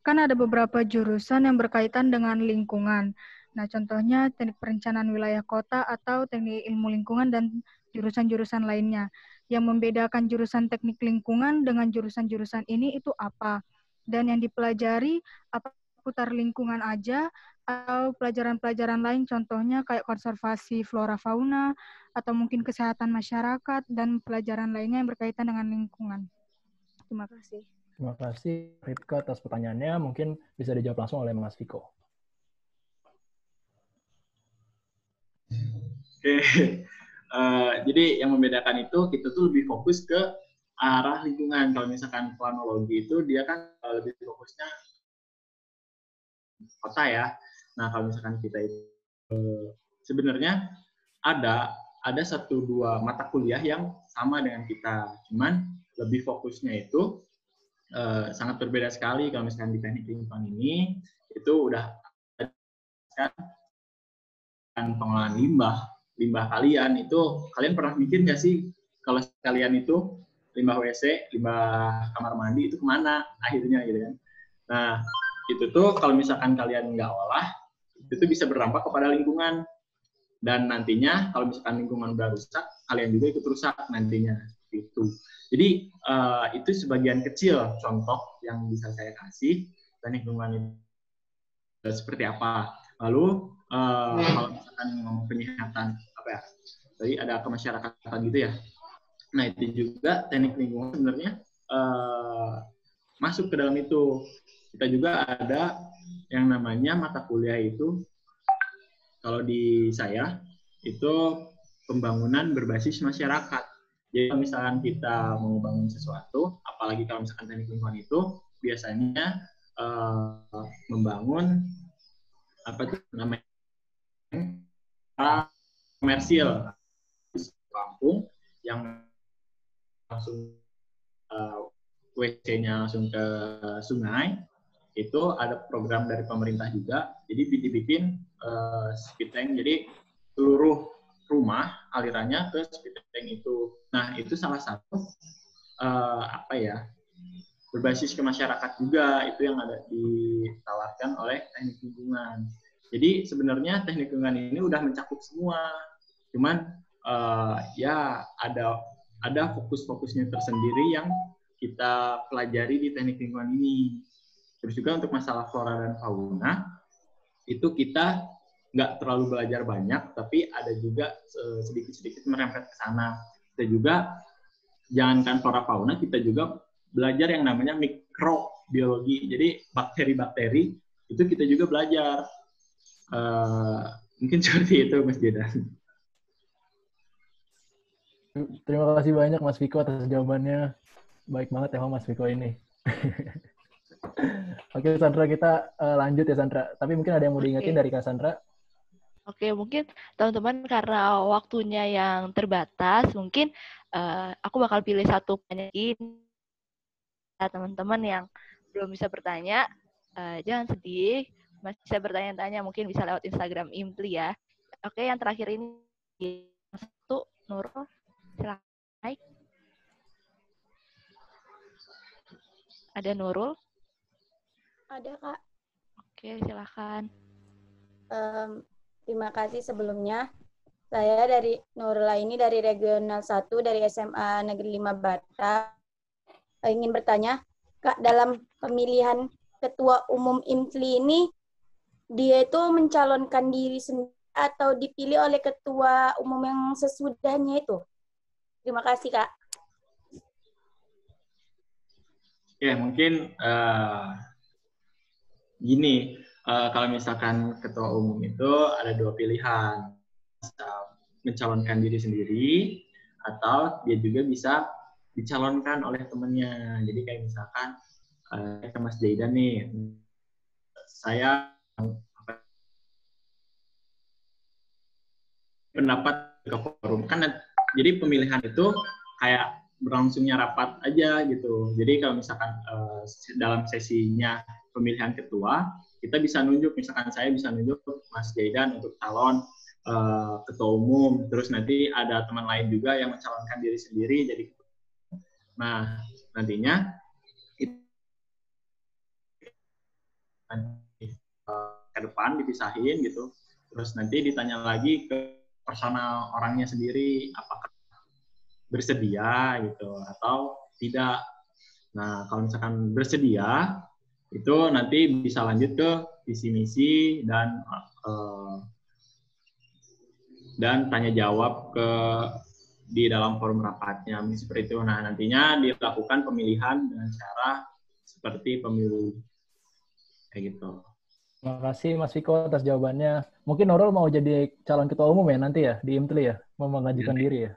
Kan ada beberapa jurusan yang berkaitan dengan lingkungan. Nah, contohnya teknik perencanaan wilayah kota atau teknik ilmu lingkungan dan jurusan-jurusan lainnya. Yang membedakan jurusan teknik lingkungan dengan jurusan-jurusan ini itu apa? Dan yang dipelajari apa seputar lingkungan aja atau pelajaran-pelajaran lain, contohnya kayak konservasi flora fauna atau mungkin kesehatan masyarakat dan pelajaran lainnya yang berkaitan dengan lingkungan. Terima kasih. Terima kasih Ripka atas pertanyaannya. Mungkin bisa dijawab langsung oleh Mas Viko. Oke, jadi yang membedakan itu kita tuh lebih fokus ke arah lingkungan. Kalau misalkan planologi itu dia kan lebih fokusnya kota ya. Nah kalau misalkan kita itu sebenarnya ada 1-2 mata kuliah yang sama dengan kita, cuman lebih fokusnya itu sangat berbeda sekali. Kalau misalkan di teknik lingkungan ini itu udah kan pengelolaan limbah kalian itu, kalian pernah mikir nggak sih kalau kalian itu limbah WC, limbah kamar mandi itu kemana akhirnya gitu kan. Nah itu tuh kalau misalkan kalian nggak olah itu bisa berdampak kepada lingkungan, dan nantinya kalau misalkan lingkungan udah rusak kalian juga ikut rusak nantinya itu. Jadi itu sebagian kecil contoh yang bisa saya kasih teknik lingkungan itu seperti apa. Lalu kalau misalkan ngomong penyihatan apa ya, tadi ada kemasyarakatan gitu ya. Nah itu juga teknik lingkungan sebenarnya masuk ke dalam itu. Kita juga ada yang namanya mata kuliah itu, kalau di saya itu pembangunan berbasis masyarakat. Jadi kalau misalkan kita mau bangun sesuatu, apalagi kalau misalkan teknik lingkungan itu biasanya membangun apa itu namanya komersil kampung yang langsung WC-nya langsung ke sungai. Itu ada program dari pemerintah juga, jadi dibikin speed tank, jadi seluruh rumah alirannya ke speed tank itu. Nah itu salah satu apa ya, berbasis ke masyarakat juga, itu yang ada ditawarkan oleh teknik lingkungan. Jadi sebenarnya teknik lingkungan ini udah mencakup semua, cuman ya ada fokus-fokusnya tersendiri yang kita pelajari di teknik lingkungan ini. Terus juga untuk masalah flora dan fauna, itu kita nggak terlalu belajar banyak, tapi ada juga sedikit-sedikit merembet ke sana. Kita juga, jangankan flora fauna, kita juga belajar yang namanya mikrobiologi. Jadi bakteri-bakteri itu kita juga belajar. Mungkin seperti itu Mas Jedan. Terima kasih banyak Mas Viko atas jawabannya. Baik banget ya Mas Viko ini. Oke Sandra, kita lanjut ya Sandra. Tapi mungkin ada yang mau diingetin dari Kak Sandra? Oke, mungkin teman-teman karena waktunya yang terbatas, mungkin aku bakal pilih satu penyanyi. Teman-teman yang belum bisa bertanya, jangan sedih, masih bisa bertanya-tanya, mungkin bisa lewat Instagram Impli ya. Oke, yang terakhir ini satu, Nurul, silakan. Hai. Ada Nurul? Ada, Kak. Oke, silakan. Terima kasih sebelumnya. Saya dari Nurula ini dari Regional 1 dari SMA Negeri 5 Batam. Ingin bertanya, Kak, dalam pemilihan Ketua Umum IMTLI ini, dia itu mencalonkan diri sendiri atau dipilih oleh Ketua Umum yang sesudahnya itu? Terima kasih, Kak. Ya, mungkin gini, kalau misalkan Ketua Umum itu ada dua pilihan. Bisa mencalonkan diri sendiri, atau dia juga bisa dicalonkan oleh temannya. Jadi kayak misalkan Mas Zaidan nih, saya pendapat ke forum kan, jadi pemilihan itu kayak berlangsungnya rapat aja gitu. Jadi kalau misalkan dalam sesinya pemilihan ketua, kita bisa nunjuk, misalkan saya bisa nunjuk Mas Zaidan untuk calon ketua umum, terus nanti ada teman lain juga yang mencalonkan diri sendiri jadi ketua. Nah, nantinya ke depan dipisahin gitu, terus nanti ditanya lagi ke personal orangnya sendiri apakah bersedia gitu atau tidak. Nah, kalau misalkan bersedia itu nanti bisa lanjut ke visi misi dan tanya jawab di dalam forum rapatnya seperti itu. Nah, nantinya dilakukan pemilihan dengan cara seperti pemilu kayak gitu. Terima kasih Mas Viko atas jawabannya. Mungkin Nurul mau jadi calon ketua umum ya nanti ya di IMTLI ya, mau mengajukan diri ya.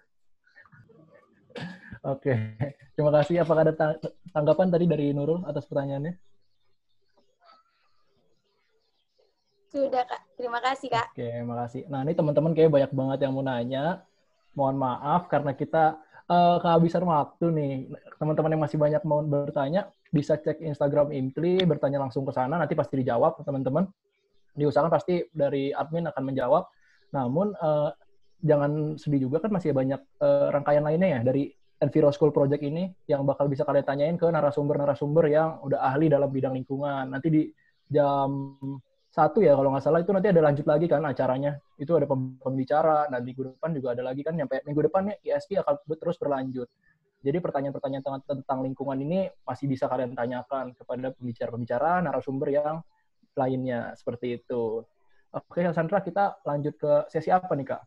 Oke, terima kasih. Apakah ada tanggapan tadi dari Nurul atas pertanyaannya? Sudah, Kak. Terima kasih, Kak. Oke, makasih. Nah, ini teman-teman kayak banyak banget yang mau nanya. Mohon maaf karena kita kehabisan waktu nih. Teman-teman yang masih banyak mau bertanya, bisa cek Instagram IMTLI, bertanya langsung ke sana, nanti pasti dijawab, teman-teman. Diusahakan pasti dari admin akan menjawab. Namun, jangan sedih juga kan masih banyak rangkaian lainnya ya dari Enviro School Project ini yang bakal bisa kalian tanyain ke narasumber-narasumber yang udah ahli dalam bidang lingkungan. Nanti di jam 1 ya kalau nggak salah itu nanti ada lanjut lagi kan acaranya. Itu ada pembicara, dan minggu depan juga ada lagi kan, nyampe minggu depannya ISP akan terus berlanjut. Jadi pertanyaan-pertanyaan tentang lingkungan ini masih bisa kalian tanyakan kepada pembicara-pembicara, narasumber yang lainnya, seperti itu. Oke, Sandra, kita lanjut ke sesi apa nih, Kak?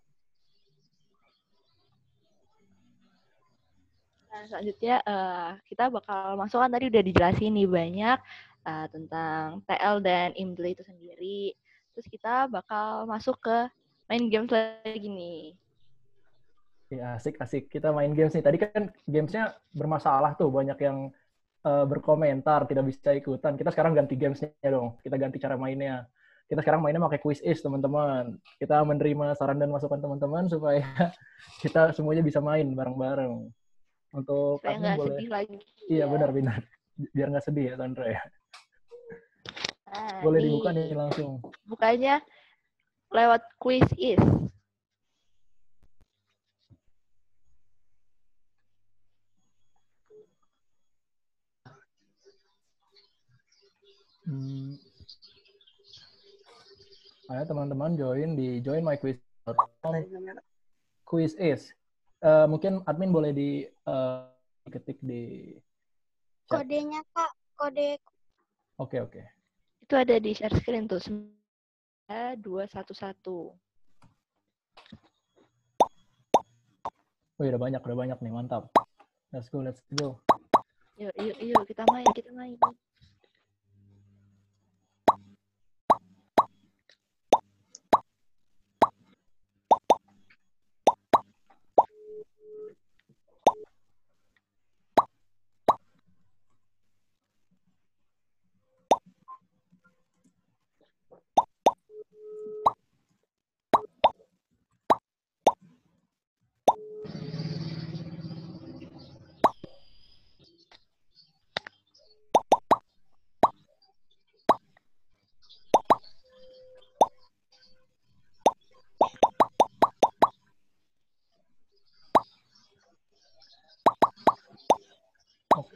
Nah, selanjutnya kita bakal masuk, kan tadi udah dijelasin nih banyak tentang TL dan IMTLI itu sendiri. Terus kita bakal masuk ke main games lagi nih. Ya, asik-asik. Kita main games nih. Tadi kan gamesnya bermasalah tuh, banyak yang berkomentar, tidak bisa ikutan. Kita sekarang ganti gamesnya dong. Kita ganti cara mainnya. Kita sekarang mainnya pakai quiz is, teman-teman. Kita menerima saran dan masukan teman-teman supaya kita semuanya bisa main bareng-bareng. Untuk supaya nggak sedih lagi. Iya, benar-benar. Biar nggak sedih ya, Sandra ya. Nah, boleh dibuka nih langsung. Bukanya lewat quiz is. Ayo teman-teman join my quiz. Quiz is. Mungkin admin boleh diketik di chat. Kodenya, Kak. Kode. Oke. Itu ada di share screen tuh. 211. Oh, udah banyak nih, mantap. Let's go. Yuk, kita main.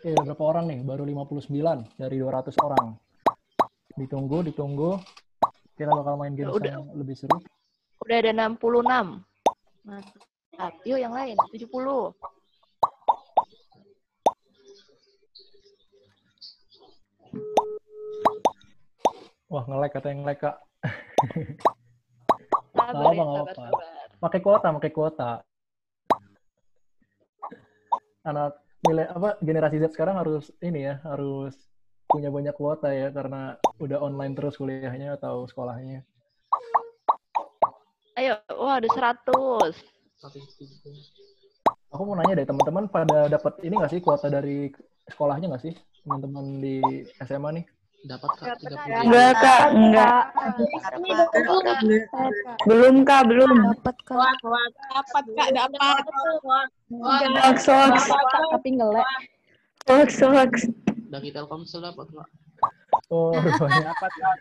Berapa orang nih? Baru 59 dari 200 orang. Ditunggu. Kita bakal main game yang lebih seru. Udah ada 66. Mantap. Yuk yang lain, 70. Wah, nge-lag katanya nge-lag, Kak. Sabar. Pakai kuota. Anak generasi Z sekarang harus punya banyak kuota ya, karena udah online terus kuliahnya atau sekolahnya. Ayo, wah ada 100. Aku mau nanya deh, teman-teman pada dapat ini nggak sih kuota dari sekolahnya nggak sih? Teman-teman di SMA nih? Dapat Kak, 30. Enggak, Kak. Enggak. Belum, Kak. Belum. Dapat, Kak. Dapat. Hoax. Tapi ngelek. Hoax. Dari Telkomsel dapat Kak. Oh, banyak apa Kak?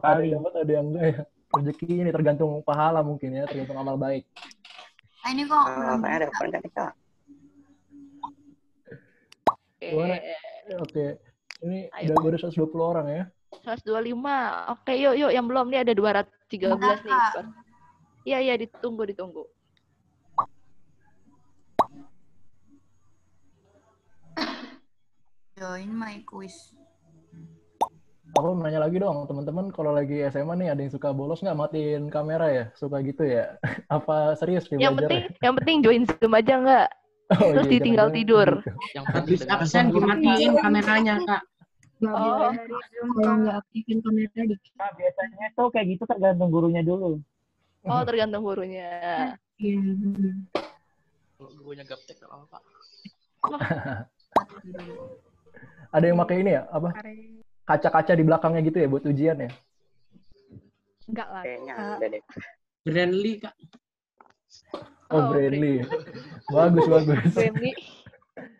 Kali dapat ada yang enggak ya? Rezeki ini tergantung pahala mungkin ya, tergantung amal baik. Ini kok belum ada pertanyaan Kak. Oke. Ini udah 120 orang ya? 125. Oke, yuk yang belum nih ada 213 nih. Iya, ditunggu. Join my quiz. Aku mau nanya lagi dong, teman-teman kalau lagi SMA nih ada yang suka bolos nggak matiin kamera ya? Suka gitu ya? Apa serius nih belajar? Yang penting join Zoom aja nggak? Terus ditinggal tidur. Yang habis absen dimatiin kameranya, Kak. Dari Zoom kalau nggak aktifin kamera dikit. Nah, biasanya tuh kayak gitu tergantung gurunya dulu. Oh, tergantung gurunya. Iya. Kalau gurunya gaptek nggak apa-apa. Ada yang pakai ini ya? Apa? Kaca-kaca di belakangnya gitu ya buat ujian ya? Enggak lah. Kayaknya ada deh. Brandly, Kak. Oh, Brandly. Bagus. Brandly.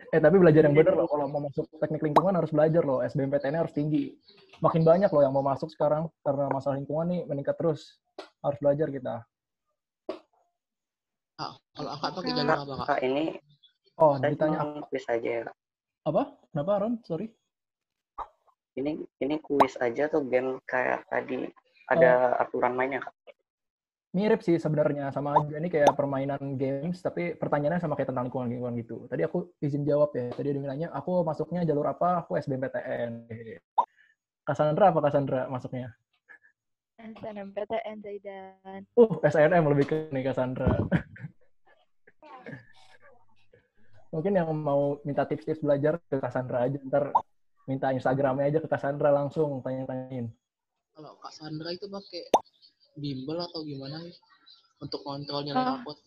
Tapi belajar yang bener loh. Kalau mau masuk teknik lingkungan harus belajar loh. SBMPTN-nya harus tinggi. Makin banyak loh yang mau masuk sekarang. Karena masalah lingkungan nih meningkat terus. Harus belajar kita. Kalau akak pakai jalur apa Kak? Kak, ini ditanya kuis aja ya Kak. Apa? Kenapa Aaron? Sorry. Ini kuis aja tuh game kayak tadi ada aturan mainnya Kak. Mirip sih sebenarnya sama aja, ini kayak permainan games tapi pertanyaannya sama kayak tentang lingkungan gitu. Tadi aku izin jawab ya. Tadi dia nanya aku masuknya jalur apa? Aku SBMPTN. Cassandra apa Cassandra masuknya? SNMPTN Zaidan. SNM lebih ke nih Cassandra. Mungkin yang mau minta tips-tips belajar ke Cassandra aja, ntar minta Instagramnya aja ke Cassandra langsung tanya-tanyain. Kalau Kak Sandra itu pakai bimbel atau gimana nih untuk kontrol nilai rapot?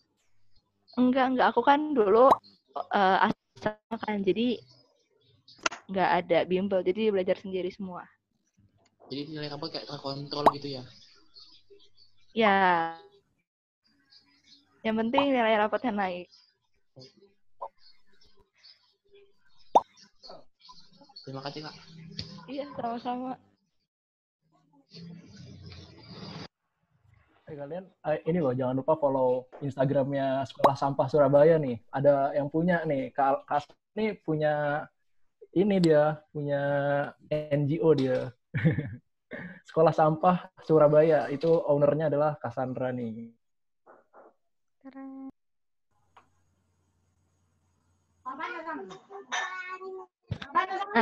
Enggak. Aku kan dulu asal kan, jadi nggak ada bimbel, jadi belajar sendiri semua. Jadi nilai rapot kayak terkontrol gitu ya? Ya. Yang penting nilai rapotnya naik. Terima kasih Kak. Iya, sama-sama. Kalian ini loh, jangan lupa follow Instagramnya Sekolah Sampah Surabaya nih. Ada yang punya nih, Kak ini punya punya NGO dia. Sekolah Sampah Surabaya, itu ownernya adalah Cassandra nih.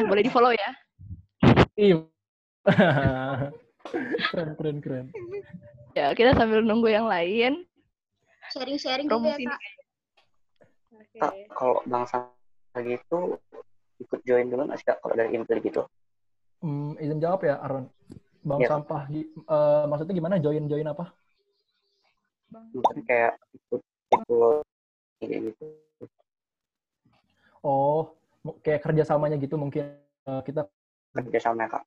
Boleh di follow ya. Iya. Keren. Ya, kita sambil nunggu yang lain. Sharing-sharing juga ya, Kak. Kak, kalau bangsa gitu ikut join dulu nggak sih Kak, kalau dari Impli gitu? Izin jawab ya, Aaron. Bank sampah, maksudnya gimana? Join apa? Mungkin kayak ikut kayak gitu. Oh, kayak kerjasamanya gitu mungkin kita kerjasama Kak.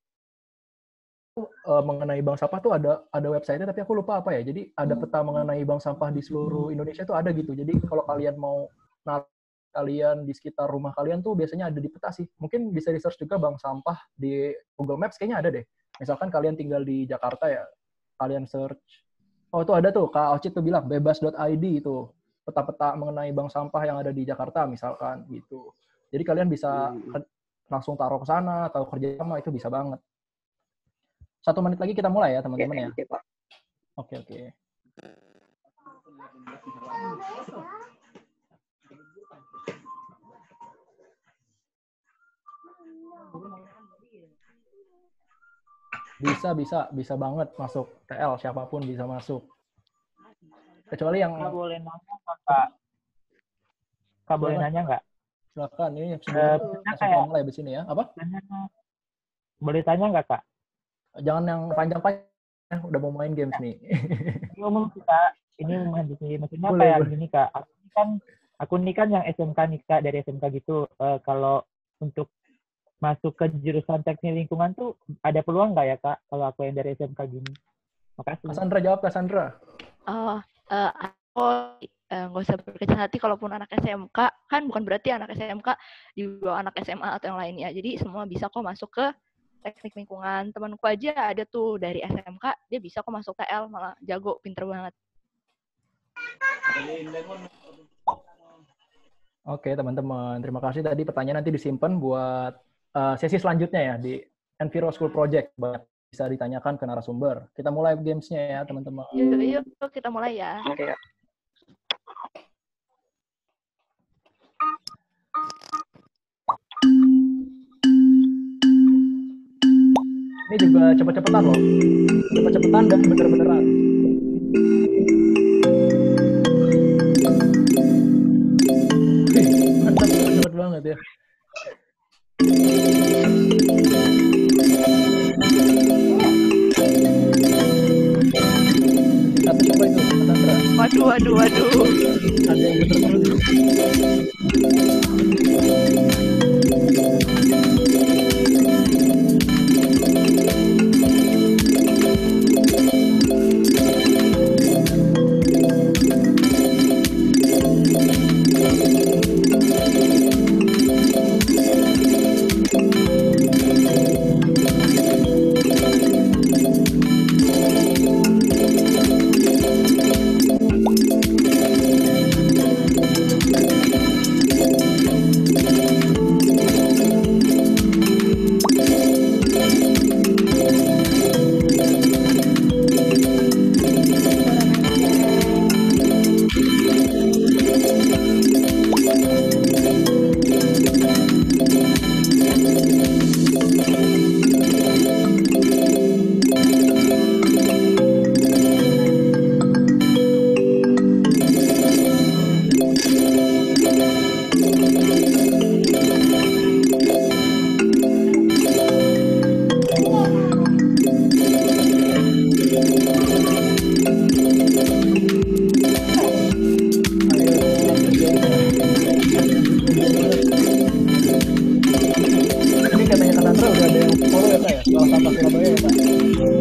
Mengenai bank sampah tuh ada website-nya tapi aku lupa apa ya. Jadi ada peta mengenai bank sampah di seluruh Indonesia tuh ada gitu. Jadi kalau kalian mau kalian di sekitar rumah kalian tuh biasanya ada di peta sih. Mungkin bisa di-search juga bank sampah di Google Maps, kayaknya ada deh. Misalkan kalian tinggal di Jakarta ya, kalian search. Oh, itu ada tuh, Kak Ocit tuh bilang bebas.id itu. Peta-peta mengenai bank sampah yang ada di Jakarta misalkan gitu. Jadi kalian bisa langsung taruh ke sana atau kerja sama, itu bisa banget. 1 menit lagi kita mulai ya teman-teman ya. Oke. Bisa banget masuk TL, siapapun bisa masuk. Kecuali yang Kak boleh nanya nggak, Kak? Kak boleh nanya nggak? Silakan, ini sebelum mulai di sini ya. Apa? Boleh tanya nggak, Kak? Jangan yang panjang-panjang, udah mau main games nih. Ini umum sih, Kak. Ini maksudnya kayak gini, Kak. Aku ini kan yang SMK nih, Kak, dari SMK gitu. Kalau untuk masuk ke jurusan teknik lingkungan tuh ada peluang nggak ya, Kak? Kalau aku yang dari SMK gini. Makasih. Cassandra jawab, Cassandra. Aku nggak usah berkecil hati kalaupun anak SMK, kan bukan berarti anak SMK di bawah anak SMA atau yang lainnya. Jadi semua bisa kok masuk ke teknik lingkungan. Temanku aja ada tuh dari SMK, dia bisa kok masuk TL, malah jago, pinter banget. Oke teman-teman, terima kasih tadi pertanyaan nanti disimpan buat sesi selanjutnya ya di Enviro School Project. Bisa ditanyakan ke narasumber. Kita mulai gamesnya ya teman-teman. Yuk, kita mulai ya. Oke. Ini juga cepet-cepetan loh. Cepet-cepetan dan bener-beneran. Mantap, cepet banget ya. Kita coba itu, Cassandra. Waduh. Ada yang bener-bener.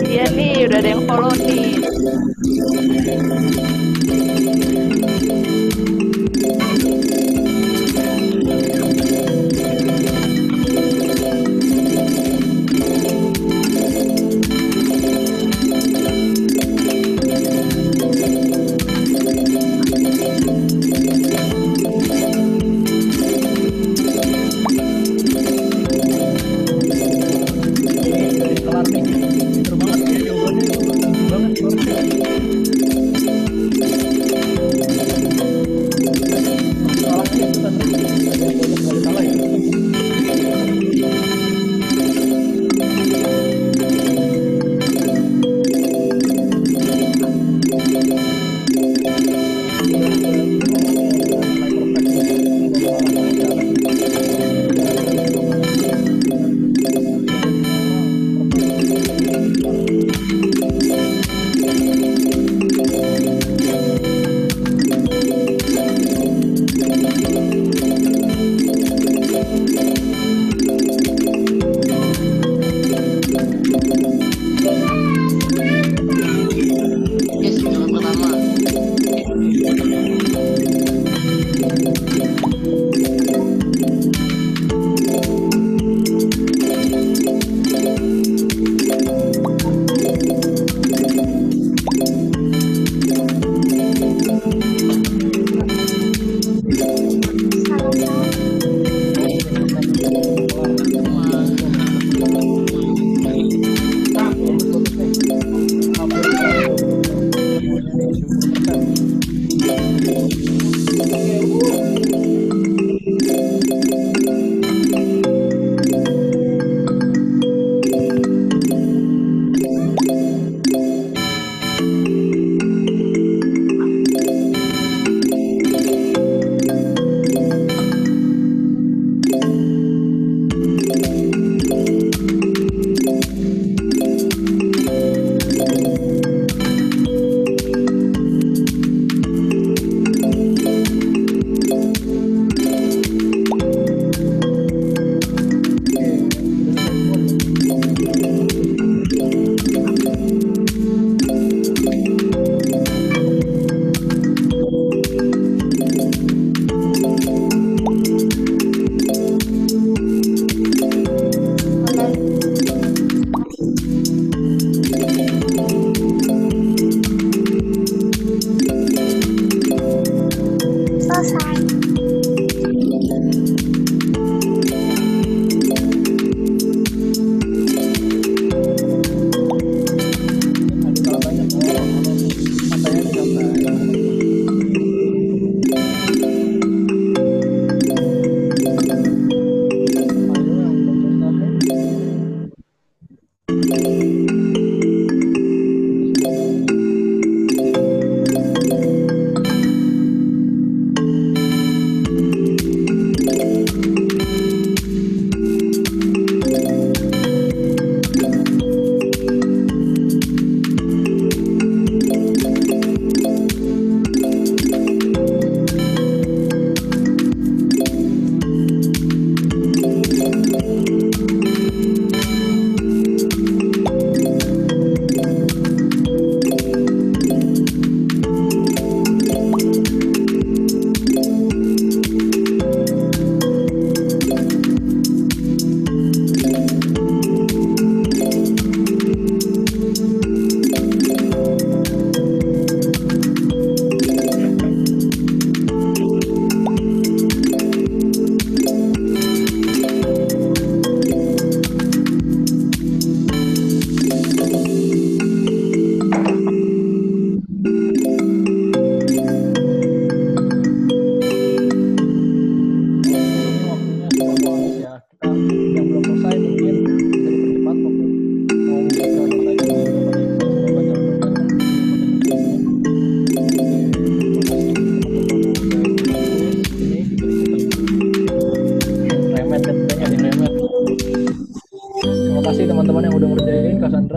Iya nih, udah ada yang follow nih.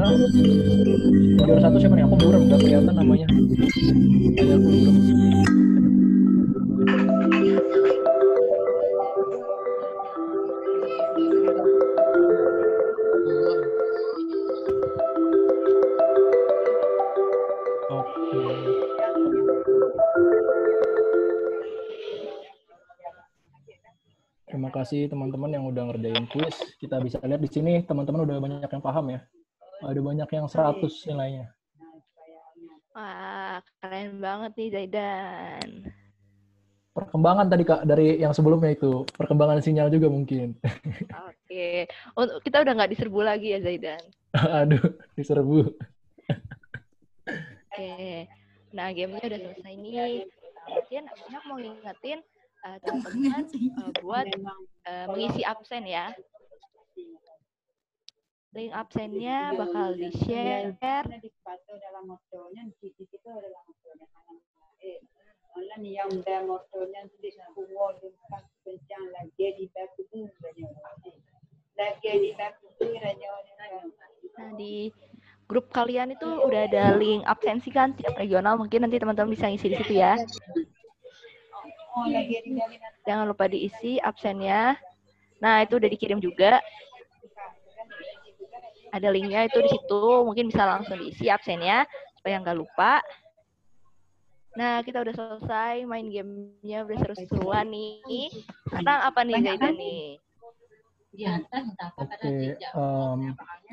juara 1 siapa nih? Aku buram, nggak kelihatan namanya. Ada aku buram. Terima kasih teman-teman yang udah ngerjain kuis. Kita bisa lihat di sini teman-teman udah banyak yang paham ya. Ada banyak yang 100 nilainya. Wah, keren banget nih Zaidan. Perkembangan tadi Kak, dari yang sebelumnya itu. Perkembangan sinyal juga mungkin. Oke. Kita udah nggak diserbu lagi ya Zaidan. Aduh, diserbu. Oke. Nah, gamenya udah selesai nih. Mungkin aku mau ngingetin teman-teman buat mengisi absen ya. Link absennya bakal di-share. Nah, di grup kalian itu udah ada link absensi kan tiap regional, mungkin nanti teman-teman bisa ngisi di situ ya. Jangan lupa diisi absennya. Nah, itu udah dikirim juga. Ada linknya itu di situ, mungkin bisa langsung diisi absennya supaya nggak lupa. Nah, kita udah selesai main gamenya, udah seru-seruan nih. Sekarang apa nih Zaidan nih? Oke,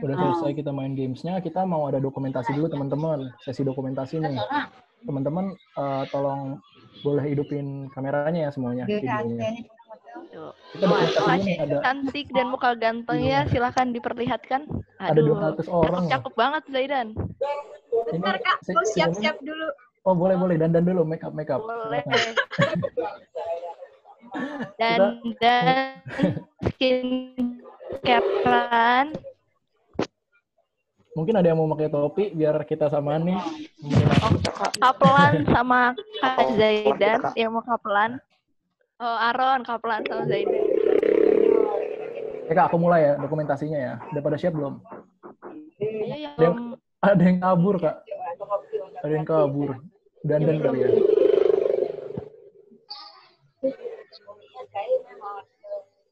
udah selesai kita main gamesnya. Kita mau ada dokumentasi dulu teman-teman, sesi dokumentasi nih. Teman-teman tolong boleh hidupin kameranya ya semuanya. Videonya. Kita dokumentasi nih ada cantik dan muka gantengnya, silahkan diperlihatkan. Aduh, ada 200 orang. Cakep banget Zaidan. Bentar Kak, mau siap-siap dulu. Oh boleh, dandan dulu, make up. Boleh. Dan skin carean. Mungkin ada yang mau pakai topi biar kita samaan nih. Kapelan sama Kak Zaidan yang mau kapelan. Oh, Aron kapelan sama Zaidan. Kak, aku mulai ya dokumentasinya ya. Udah pada siap belum? Ayo, Ada yang kabur, Kak. Ada yang kabur. Dandan kali ya.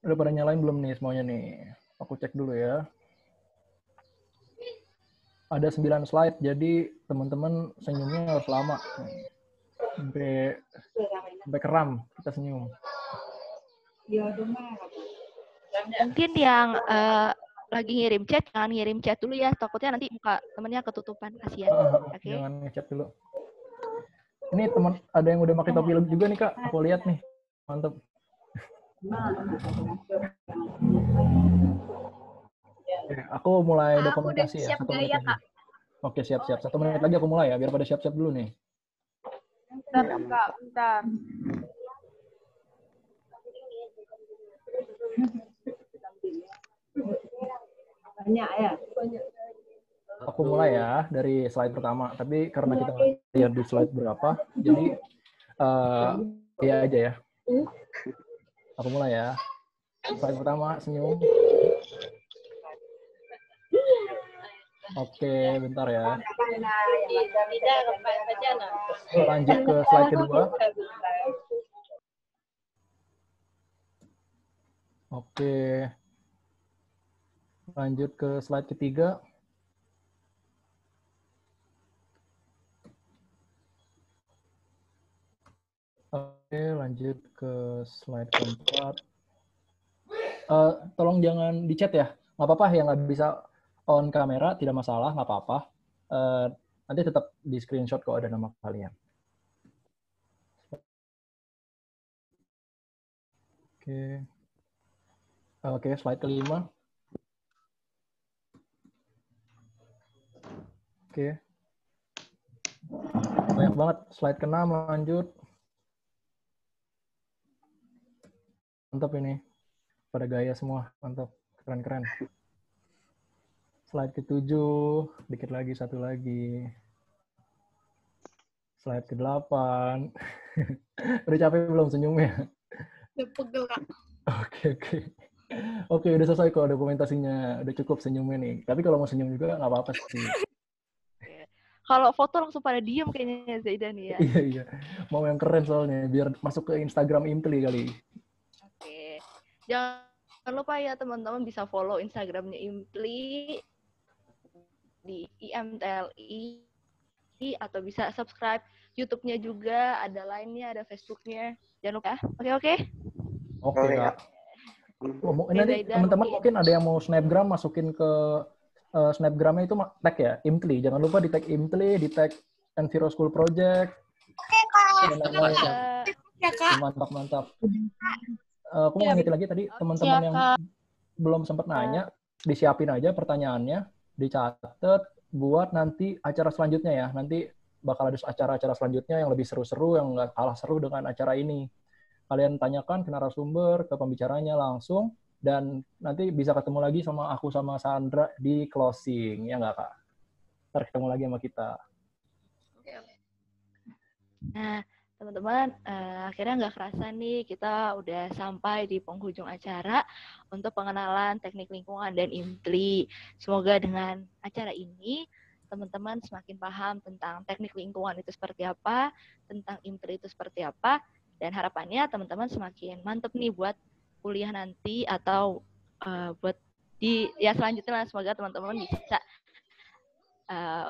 Udah pada nyalain belum nih semuanya nih? Aku cek dulu ya. Ada 9 slide, jadi teman-teman senyumnya harus lama. Sampai keram kita senyum. Mungkin yang lagi ngirim chat, jangan ngirim chat dulu ya. Takutnya nanti muka temennya ketutupan. Kasihan. Oke. Jangan ngechat dulu. Ini teman ada yang udah pakai topi juga nih Kak. Aku lihat nih. Mantap. Oke, aku mulai dokumentasi ya. 1 menit lagi. Oke, siap-siap. 1 menit lagi aku mulai ya, biar pada siap-siap dulu nih. Bentar. Banyak ya? Aku mulai ya dari slide pertama. Tapi karena kita nggak lihat di slide berapa, jadi ya aja ya. Aku mulai ya. Slide pertama, senyum. Oke, bentar ya. Lanjut ke slide kedua. Oke. Lanjut ke slide ketiga. Oke, lanjut ke slide keempat. Tolong jangan di chat ya. Nggak apa-apa yang nggak bisa on kamera, tidak masalah, nggak apa-apa. Nanti tetap di screenshot kalau ada nama kalian. Oke, slide kelima. Oke. Banyak banget. Slide ke-6 lanjut. Mantap ini. Pada gaya semua. Mantap. Keren-keren. Slide ke-7. Dikit lagi, 1 lagi. Slide ke-8. Udah capek belum senyumnya? Udah pegel, Kak. Oke. Oke, udah selesai kok dokumentasinya. Udah cukup senyumnya nih. Tapi kalau mau senyum juga nggak apa-apa sih. Kalau foto langsung pada diem kayaknya Zaidan ya. Iya, iya. Mau yang keren soalnya, biar masuk ke Instagram Impli kali. Oke. Jangan lupa ya teman-teman bisa follow Instagramnya Impli di IMTLI atau bisa subscribe YouTube-nya juga, ada Line-nya, ada Facebook-nya. Jangan lupa. Oke. Oke, Kak. Nanti teman-teman mungkin ada yang mau snapgram, masukin ke snapgramnya itu tag ya, Impli. Jangan lupa di tag Impli, di tag Enviro School Project. Oke, Kak. Ya, Kak. Mantap. Aku mau ngingetin lagi tadi, teman-teman yang belum sempat nanya, disiapin aja pertanyaannya, dicatat buat nanti acara selanjutnya ya. Nanti bakal ada acara-acara selanjutnya yang lebih seru-seru, yang nggak kalah seru dengan acara ini. Kalian tanyakan ke narasumber, ke pembicaranya langsung, dan nanti bisa ketemu lagi sama aku sama Sandra di closing, ya nggak Kak? Ntar ketemu lagi sama kita. Nah, teman-teman, akhirnya nggak kerasa nih kita udah sampai di penghujung acara untuk pengenalan teknik lingkungan dan Impli. Semoga dengan acara ini, teman-teman semakin paham tentang teknik lingkungan itu seperti apa, tentang Impli itu seperti apa, dan harapannya teman-teman semakin mantep nih buat kuliah nanti atau buat di ya selanjutnya lah. Semoga teman-teman bisa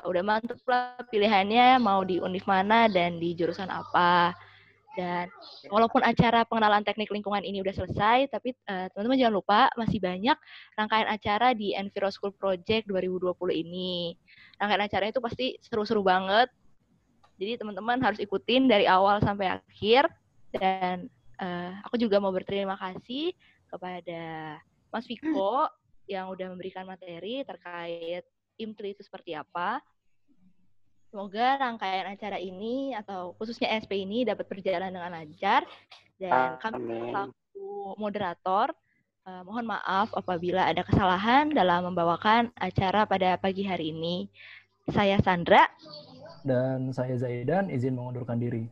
udah mantep lah pilihannya mau di univ mana dan di jurusan apa. Dan walaupun acara pengenalan teknik lingkungan ini udah selesai, tapi teman-teman jangan lupa masih banyak rangkaian acara di Enviro School Project 2020 ini. Rangkaian acaranya itu pasti seru-seru banget. Jadi teman-teman harus ikutin dari awal sampai akhir. Dan aku juga mau berterima kasih kepada Mas Viko yang udah memberikan materi terkait Impli itu seperti apa. Semoga rangkaian acara ini atau khususnya SP ini dapat berjalan dengan lancar. Dan kami selaku moderator, mohon maaf apabila ada kesalahan dalam membawakan acara pada pagi hari ini. Saya Sandra. Dan saya Zaidan, izin mengundurkan diri.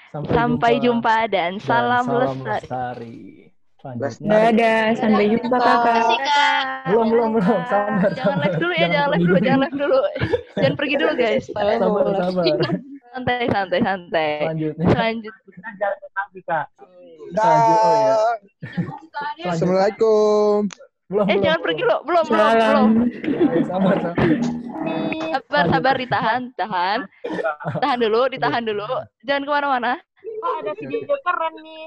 Sampai jumpa dan salam lestari. Dadah, sampai jumpa Kakak. Belum. Sabar. Jangan live dulu ya, jangan live dulu. Jangan pergi dulu guys. Sabar. Santai. Selanjutnya. Assalamualaikum. Jangan pergi lo, belum. Sabar, ditahan dulu. Jangan kemana-mana. Ada video keren nih.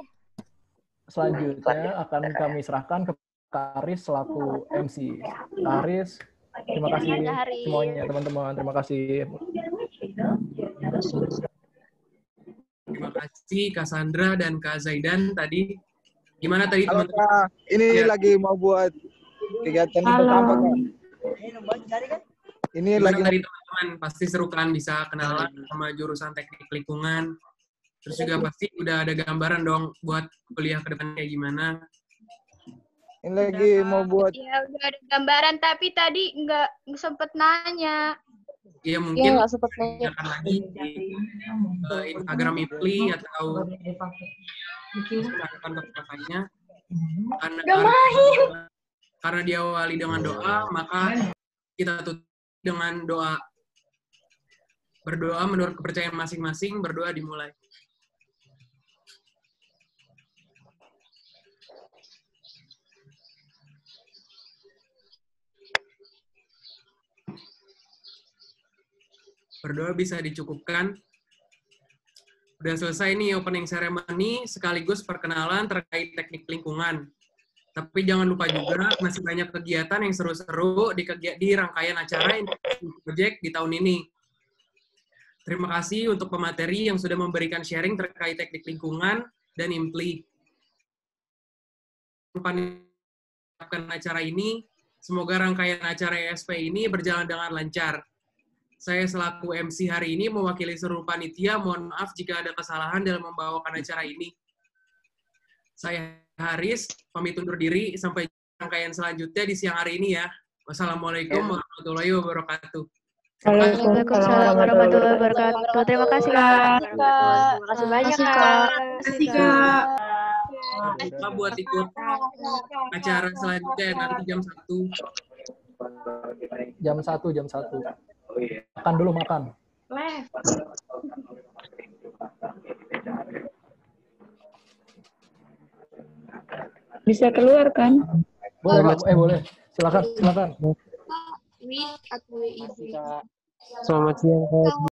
Selanjutnya akan kami serahkan ke Karis selaku MC. Karis, terima kasih semuanya teman-teman. Terima kasih. Terima kasih Kak Sandra dan Kak Zaidan tadi. Gimana tadi teman-teman? Ini lagi mau buat kegiatan bersama Kak. Ini gimana lagi tadi teman-teman? Pasti seru kan bisa kenalan sama jurusan teknik lingkungan. Terus juga pasti udah ada gambaran dong buat kuliah ke depan kayak gimana. Ini lagi mau buat. Ya udah ada gambaran tapi tadi nggak sempet nanya. Iya mungkin nggak sempet nanya lagi di Instagram Impli atau melakukan kakaknya. Karena diawali dengan doa, maka kita tutup dengan doa. Berdoa menurut kepercayaan masing-masing, berdoa dimulai. Berdoa bisa dicukupkan. Udah selesai nih opening ceremony sekaligus perkenalan terkait teknik lingkungan. Tapi jangan lupa juga masih banyak kegiatan yang seru-seru di rangkaian acara project di tahun ini. Terima kasih untuk pemateri yang sudah memberikan sharing terkait teknik lingkungan dan Impli. Menyempatkan acara ini, semoga rangkaian acara ESP ini berjalan dengan lancar. Saya selaku MC hari ini mewakili seluruh panitia, mohon maaf jika ada kesalahan dalam membawakan acara ini. Saya Haris, pamit undur diri, sampai rangkaian selanjutnya di siang hari ini ya. Wassalamualaikum warahmatullahi wabarakatuh. Waalaikumsalam warahmatullahi wabarakatuh. Terima kasih Kak. Terima kasih banyak Kak. Buat ikut acara selanjutnya nanti jam 1. Jam 1. Makan dulu, makan. Bisa keluar kan? Boleh, Kak. Boleh. Silakan. Week atau easy. Selamat siang, Kak.